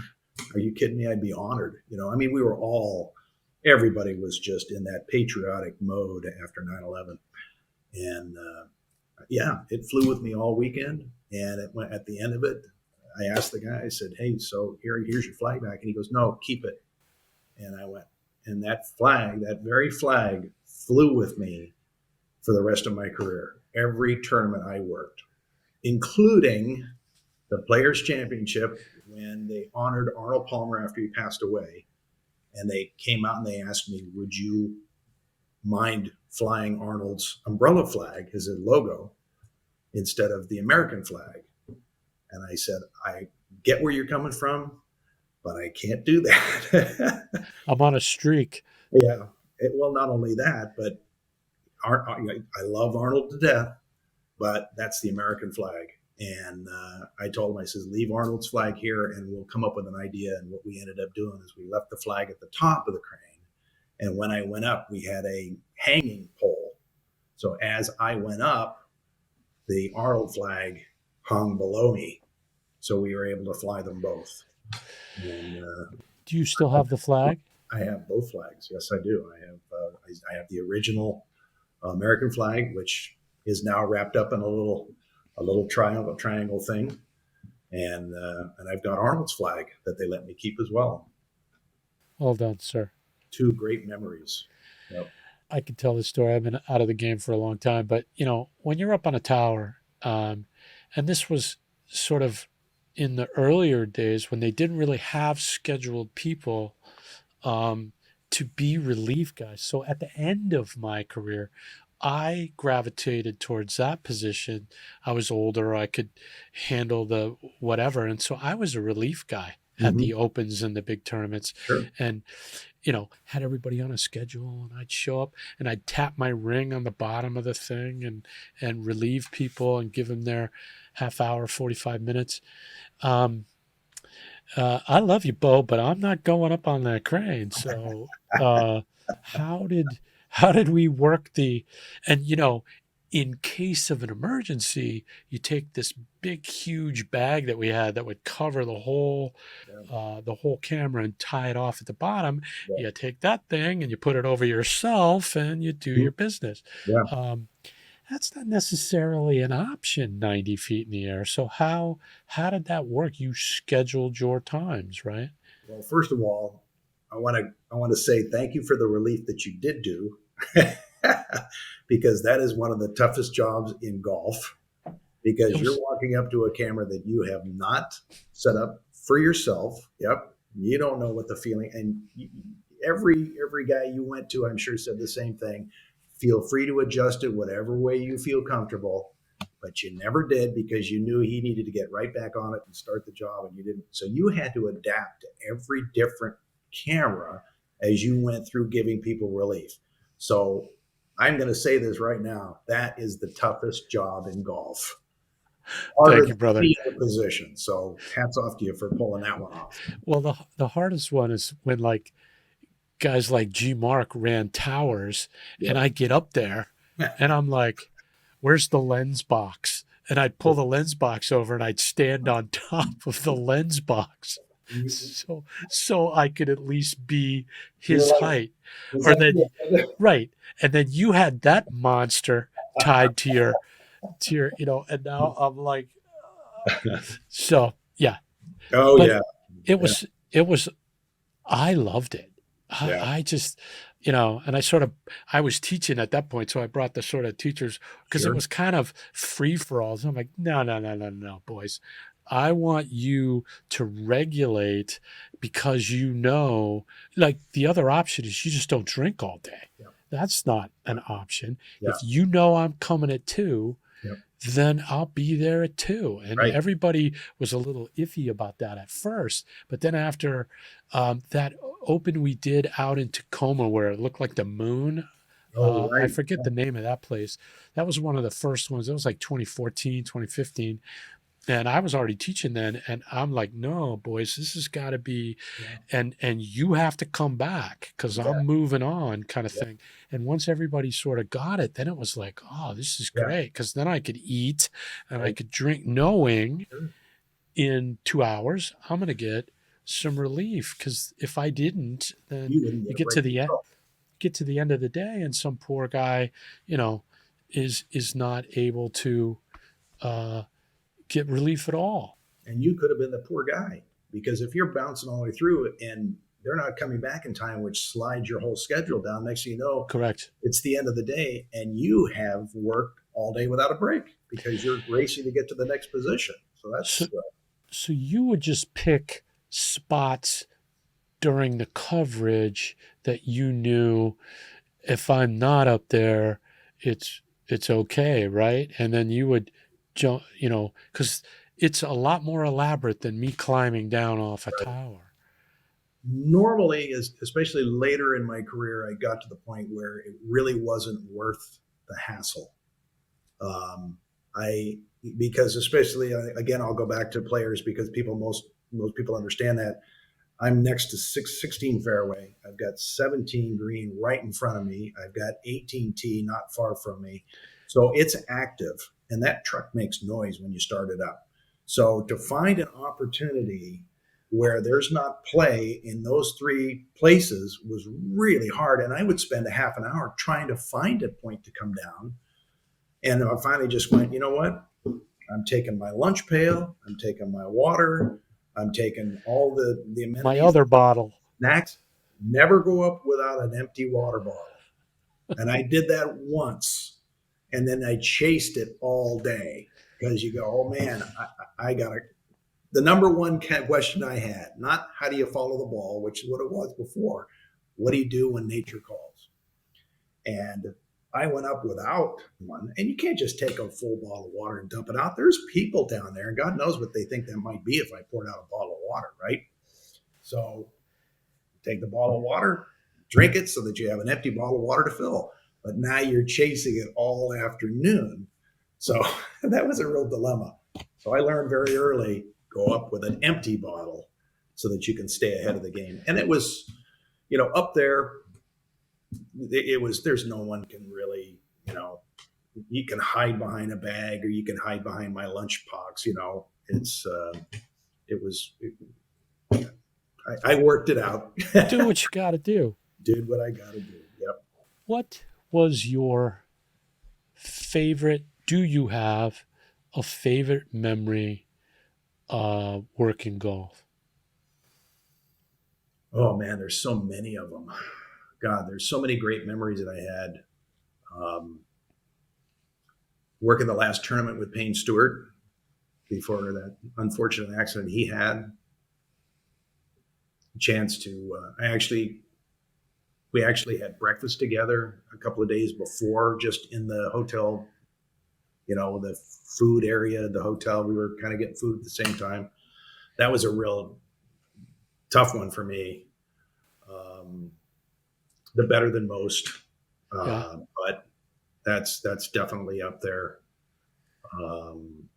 Speaker 2: "Are you kidding me? I'd be honored." I mean, everybody was just in that patriotic mode after 9/11. And it flew with me all weekend. And at the end of it, I asked the guy, I said, "Hey, so here's your flag back." And he goes, "No, keep it." And I went, and that very flag flew with me for the rest of my career. Every tournament I worked, including the Players Championship, when they honored Arnold Palmer after he passed away, and they came out and they asked me, "Would you mind flying Arnold's umbrella flag, his logo, instead of the American flag?" And I said, "I get where you're coming from, but I can't do that."
Speaker 1: I'm on a streak.
Speaker 2: Yeah. Well, not only that, but I love Arnold to death, but that's the American flag. And I told him, I says, "Leave Arnold's flag here and we'll come up with an idea." And what we ended up doing is we left the flag at the top of the crane. And when I went up, we had a hanging pole. So as I went up, the Arnold flag hung below me. So we were able to fly them both. And,
Speaker 1: do you still have the flag?
Speaker 2: I have both flags. Yes, I do. I have the original American flag, which is now wrapped up in a little triangle thing, and I've got Arnold's flag that they let me keep as well.
Speaker 1: Well done, sir.
Speaker 2: Two great memories. Yep.
Speaker 1: I could tell this story. I've been out of the game for a long time, but when you're up on a tower, and this was sort of in the earlier days when they didn't really have scheduled people to be relief guys. So at the end of my career, I gravitated towards that position. I was older, I could handle the whatever. And so I was a relief guy at the opens and the big tournaments.
Speaker 2: Sure.
Speaker 1: And, had everybody on a schedule, and I'd show up and I'd tap my ring on the bottom of the thing and relieve people and give them their half hour, 45 minutes. I love you, Bo, but I'm not going up on that crane. So how did we work in case of an emergency, you take this big, huge bag that we had that would cover the whole camera and tie it off at the bottom. Yeah. You take that thing and you put it over yourself and you do your business.
Speaker 2: Yeah.
Speaker 1: That's not necessarily an option 90 feet in the air. So how did that work? You scheduled your times, right?
Speaker 2: Well, first of all, I want to say thank you for the relief that you did do, because that is one of the toughest jobs in golf, because you're walking up to a camera that you have not set up for yourself. Yep. You don't know what the feeling, and every guy you went to, I'm sure, said the same thing. Feel free to adjust it whatever way you feel comfortable, but you never did, because you knew he needed to get right back on it and start the job, and you didn't. So you had to adapt to every different camera as you went through giving people relief. So I'm going to say this right now. That is the toughest job in golf. Harder
Speaker 1: Thank
Speaker 2: than
Speaker 1: you, brother.
Speaker 2: any other position. So hats off to you for pulling that one off.
Speaker 1: Well, the hardest one is when like guys like G Mark ran towers, and
Speaker 2: Yep.
Speaker 1: I get up there, and I'm like, "Where's the lens box?" And I'd pull the lens box over, and I'd stand on top of the lens box, so I could at least be his
Speaker 2: You're like,
Speaker 1: height.
Speaker 2: is
Speaker 1: Or
Speaker 2: that
Speaker 1: then
Speaker 2: it?
Speaker 1: right, and then you had that monster tied to your, and now I'm like, so yeah,
Speaker 2: Oh
Speaker 1: but
Speaker 2: yeah.
Speaker 1: it
Speaker 2: Yeah.
Speaker 1: was I loved it.
Speaker 2: Yeah.
Speaker 1: I just, and I was teaching at that point. So I brought the sort of teachers because it
Speaker 2: Sure.
Speaker 1: was kind of free for all. So I'm like, no, no, no, no, no, boys. I want you to regulate because like the other option is you just don't drink all day.
Speaker 2: Yeah.
Speaker 1: That's not an option.
Speaker 2: Yeah.
Speaker 1: If I'm coming at 2,
Speaker 2: Yep.
Speaker 1: then I'll be there at 2. And
Speaker 2: Right.
Speaker 1: everybody was a little iffy about that at first. But then after that open we did out in Tacoma where it looked like the moon,
Speaker 2: Oh,
Speaker 1: I
Speaker 2: right.
Speaker 1: forget the name of that place. That was one of the first ones. It was like 2014, 2015. And I was already teaching then. And I'm like, no, boys, this has got to be,
Speaker 2: Yeah.
Speaker 1: and you have to come back because
Speaker 2: Yeah.
Speaker 1: I'm moving on kind of
Speaker 2: Yeah.
Speaker 1: thing. And once everybody sort of got it, then it was like, oh, this is
Speaker 2: Yeah.
Speaker 1: great. Because then I could eat and I
Speaker 2: Right.
Speaker 1: could drink knowing
Speaker 2: Sure.
Speaker 1: in 2 hours, I'm going to get some relief. Because if I didn't, then
Speaker 2: You wouldn't
Speaker 1: you
Speaker 2: get a
Speaker 1: get to
Speaker 2: break
Speaker 1: the end,
Speaker 2: yourself.
Speaker 1: end of the day and some poor guy, is not able to get relief at all.
Speaker 2: And you could have been the poor guy because if you're bouncing all the way through and they're not coming back in time, which slides your whole schedule down. Next thing you know,
Speaker 1: Correct.
Speaker 2: it's the end of the day and you have worked all day without a break because you're racing to get to the next position. So that's
Speaker 1: So you would just pick spots during the coverage that you knew if I'm not up there, it's okay, right? And then you would jump, because it's a lot more elaborate than me climbing down off a tower.
Speaker 2: normally, especially later in my career, I got to the point where it really wasn't worth the hassle. I because especially again, I'll go back to players because most people understand that I'm next to 16 fairway. I've got 17 green right in front of me. I've got 18 tee not far from me. So it's active and that truck makes noise when you start it up. So to find an opportunity where there's not play in those 3 places was really hard. And I would spend a half an hour trying to find a point to come down. And I finally just went, you know what? I'm taking my lunch pail. I'm taking my water. I'm taking all the amenities.
Speaker 1: My other bottle.
Speaker 2: Snacks. Never go up without an empty water bottle. And I did that once. And then I chased it all day because you go, oh man, I got to. The number one question I had, not how do you follow the ball, which is what it was before. What do you do when nature calls? And I went up without one. And you can't just take a full bottle of water and dump it out. There's people down there, and God knows what they think that might be if I poured out a bottle of water, right? So take the bottle of water, drink it so that you have an empty bottle of water to fill. But now you're chasing it all afternoon. So that was a real dilemma. So I learned very early, go up with an empty bottle so that you can stay ahead of the game. And it was, up there, there's no one can really, you can hide behind a bag or you can hide behind my lunch box, I worked it out.
Speaker 1: Do what you got to do.
Speaker 2: Did what I got to do. Yep.
Speaker 1: What was your favorite? Do you have a favorite memory working golf?
Speaker 2: Oh man, there's so many of them. God, there's so many great memories that I had. Working the last tournament with Payne Stewart before that unfortunate accident he had. A chance to, we actually had breakfast together a couple of days before, just in the hotel, the food area of the hotel. We were kind of getting food at the same time. That was a real tough one for me. The better than most.
Speaker 1: Yeah.
Speaker 2: But that's definitely up there. Um,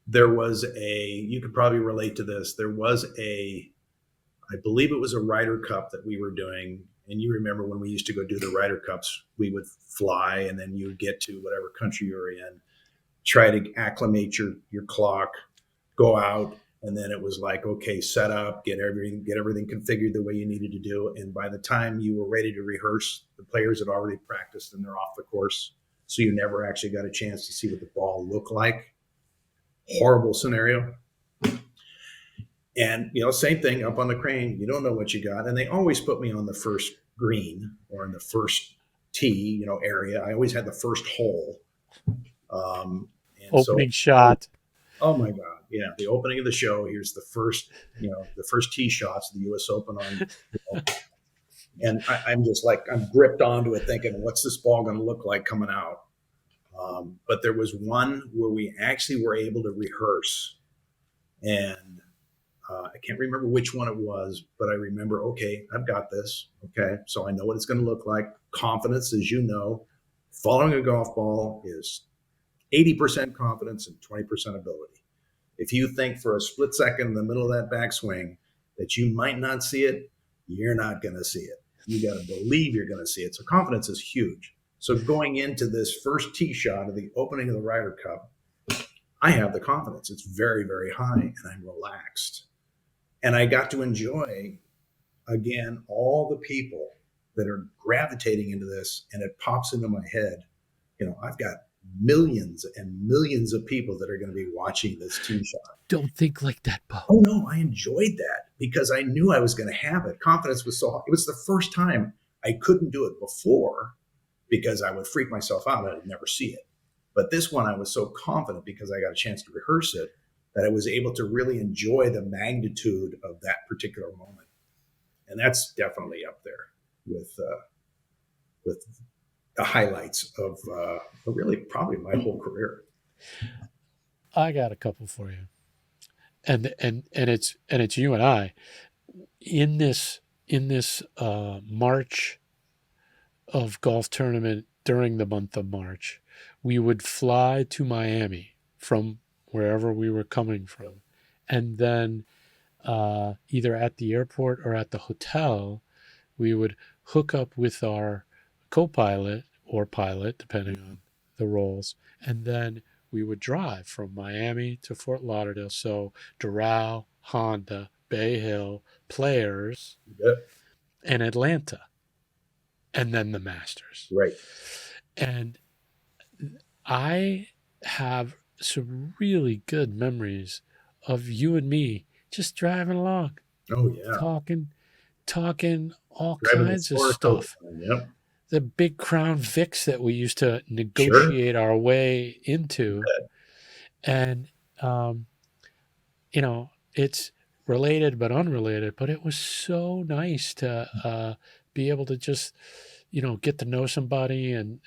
Speaker 2: there was you could probably relate to this. There was I believe it was a Ryder Cup that we were doing. And you remember when we used to go do the Ryder Cups, we would fly and then you would get to whatever country you were in, try to acclimate your clock, go out, and then it was like, okay, set up, get everything configured the way you needed to do. And by the time you were ready to rehearse, the players had already practiced and they're off the course. So you never actually got a chance to see what the ball looked like. Horrible scenario. And, same thing up on the crane. You don't know what you got. And they always put me on the first green or in the first tee, area. I always had the first hole. And
Speaker 1: Opening shot.
Speaker 2: Oh my God. Yeah. The opening of the show. Here's the first tee shots of the US Open on. And I'm just like, I'm gripped onto it thinking, what's this ball going to look like coming out? But there was one where we actually were able to rehearse. And I can't remember which one it was, but I remember, okay, I've got this. Okay. So I know what it's going to look like. Confidence, as you know, following a golf ball is 80% confidence and 20% ability. If you think for a split second in the middle of that backswing that you might not see it, you're not going to see it. You got to believe you're going to see it. So confidence is huge. So going into this first tee shot of the opening of the Ryder Cup, I have the confidence. It's very, very high, and I'm relaxed. And I got to enjoy, again, all the people that are gravitating into this, and it pops into my head. I've got millions and millions of people that are going to be watching this tee shot.
Speaker 1: Don't think like that, Bo.
Speaker 2: Oh, no, I enjoyed that because I knew I was going to have it. Confidence was so high. It was the first time I couldn't do it before because I would freak myself out and I'd never see it. But this one, I was so confident because I got a chance to rehearse it that I was able to really enjoy the magnitude of that particular moment. And that's definitely up there with the highlights of really probably my whole career.
Speaker 1: I got a couple for you. And it's you and I in this March of golf tournament during the month of March. We would fly to Miami from wherever we were coming from, and then either at the airport or at the hotel, we would hook up with our co-pilot or pilot, depending on the roles, and then we would drive from Miami to Fort Lauderdale. So Doral, Honda, Bay Hill, Players, and Atlanta, and then the Masters.
Speaker 2: Right.
Speaker 1: And I have some really good memories of you and me just driving along.
Speaker 2: Oh yeah.
Speaker 1: Talking all kinds of stuff.
Speaker 2: Yep.
Speaker 1: The big Crown Vics that we used to negotiate our way into. And, it's related but unrelated, but it was so nice to be able to just, get to know somebody and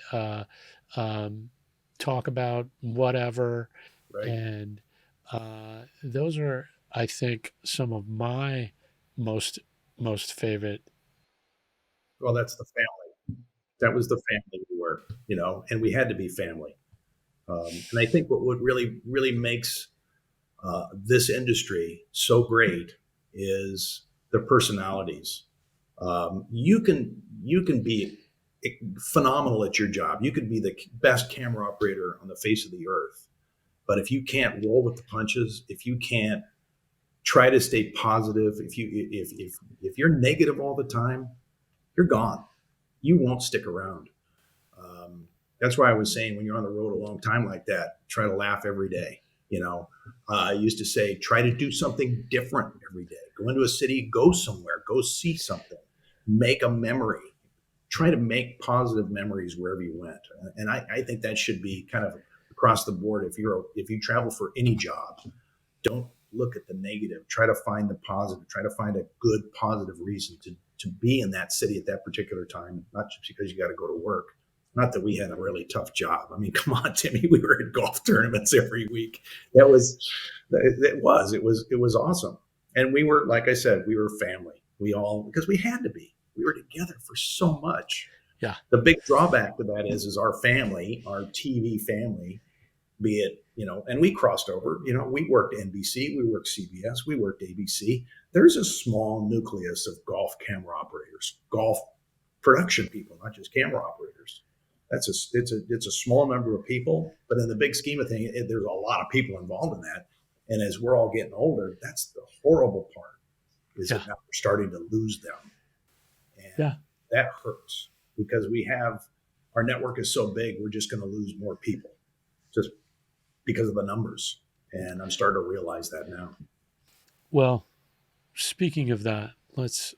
Speaker 1: talk about whatever.
Speaker 2: Right.
Speaker 1: And those are, I think, some of my most favorite.
Speaker 2: Well, that's the family. That was the family we were, and we had to be family. And I think what really, really makes this industry so great is the personalities. You can be phenomenal at your job. You could be the best camera operator on the face of the earth. But if you can't roll with the punches, if you can't try to stay positive, if you're negative all the time, you're gone. You won't stick around. That's why I was saying when you're on the road a long time like that, try to laugh every day. I used to say, try to do something different every day. Go into a city, go somewhere, go see something, make a memory. Try to make positive memories wherever you went. And I think that should be kind of across the board. If you travel for any job, don't look at the negative. Try to find the positive. Try to find a good positive reason to be in that city at that particular time, not just because you got to go to work. Not that we had a really tough job. I mean, come on, Timmy, we were at golf tournaments every week. It was awesome. And we were, like I said, we were family. Because we had to be. We were together for so much.
Speaker 1: Yeah.
Speaker 2: The big drawback to that is our family, our TV family, be it, and we crossed over, we worked NBC, we worked CBS, we worked ABC. There's a small nucleus of golf camera operators, golf production people, not just camera operators. It's a small number of people, but in the big scheme of things, there's a lot of people involved in that. And as we're all getting older, that's the horrible part, is that now we're starting to lose them. And that hurts, because our network is so big, we're just going to lose more people just because of the numbers. And I'm starting to realize that now.
Speaker 1: Well, speaking of that, let's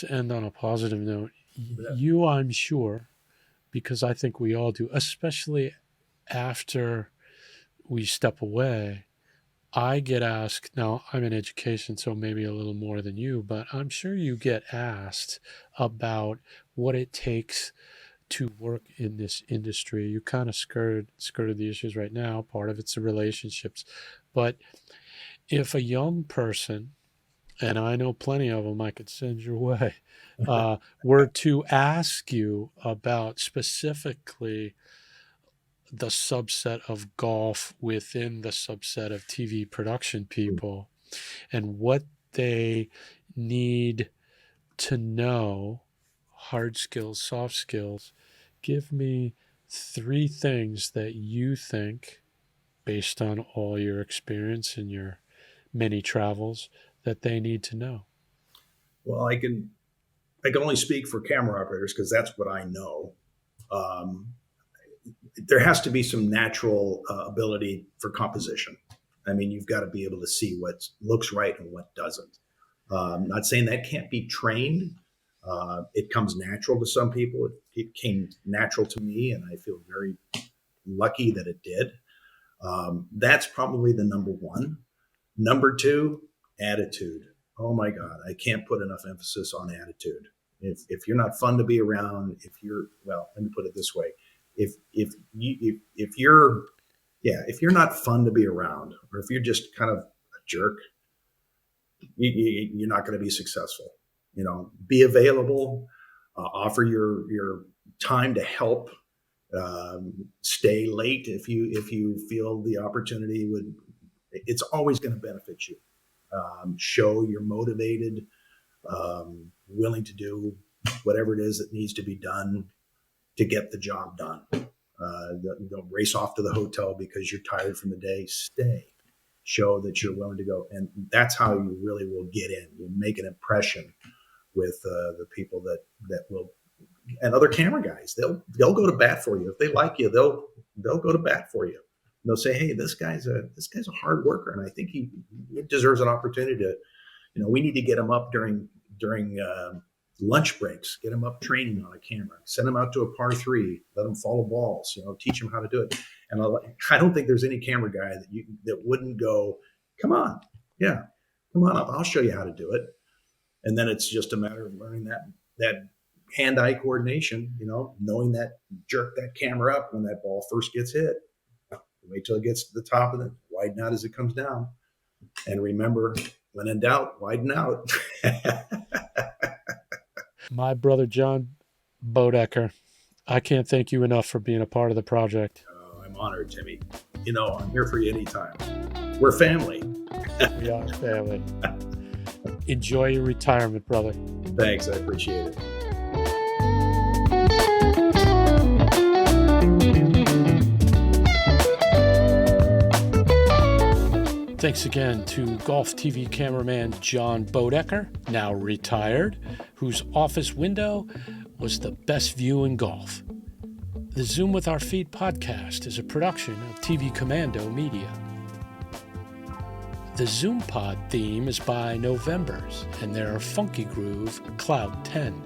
Speaker 1: end on a positive note. You, I'm sure, because I think we all do, especially after we step away, I get asked, now I'm in education, so maybe a little more than you, but I'm sure you get asked about what it takes to work in this industry. You kind of skirted the issues right now. Part of it's the relationships. But if a young person, and I know plenty of them I could send your way, were to ask you about specifically the subset of golf within the subset of TV production people and what they need to know, hard skills, soft skills, give me 3 things that you think, based on all your experience and your many travels, that they need to know.
Speaker 2: Well, I can only speak for camera operators because that's what I know. There has to be some natural ability for composition. I mean, you've got to be able to see what looks right and what doesn't. Not saying that can't be trained. It comes natural to some people. It came natural to me, and I feel very lucky that it did. That's probably the number one. Number 2, attitude. Oh my God, I can't put enough emphasis on attitude. If you're not fun to be around, let me put it this way. If you're not fun to be around, or if you're just kind of a jerk, you're not going to be successful. Be available, offer your time to help, stay late if you feel the opportunity it's always going to benefit you. Show you're motivated, willing to do whatever it is that needs to be done to get the job done. Don't race off to the hotel because you're tired from the day. Stay. Show that you're willing to go. And that's how you really will get in. You make an impression with the people that will, and other camera guys. They'll go to bat for you. If they like you, they'll go to bat for you. And they'll say, hey, this guy's a hard worker, and I think he deserves an opportunity to, we need to get him up during lunch breaks, get him up training on a camera, send him out to a par 3, let him follow balls, teach him how to do it. And I don't think there's any camera guy that wouldn't go, come on up, I'll show you how to do it. And then it's just a matter of learning that hand-eye coordination, knowing that jerk that camera up when that ball first gets hit. Wait till it gets to the top of it, widen out as it comes down. And remember, when in doubt, widen out.
Speaker 1: My brother, John Boedekker, I can't thank you enough for being a part of the project.
Speaker 2: Oh, I'm honored, Timmy. I'm here for you anytime. We're family.
Speaker 1: We are family. Enjoy your retirement, brother.
Speaker 2: Thanks. I appreciate it.
Speaker 1: Thanks again to golf TV cameraman John Boedekker, now retired, whose office window was the best view in golf. The Zoom with Our Feet podcast is a production of TV Commando Media. The ZoomPod theme is by Novembers and their funky groove, Cloud 10.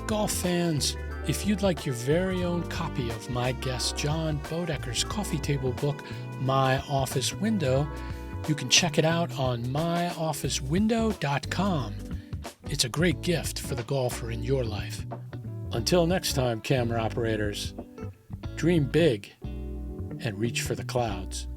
Speaker 1: Golf fans, if you'd like your very own copy of my guest John Boedekker's coffee table book, My Office Window, you can check it out on myofficewindow.com. It's a great gift for the golfer in your life. Until next time, camera operators, dream big and reach for the clouds.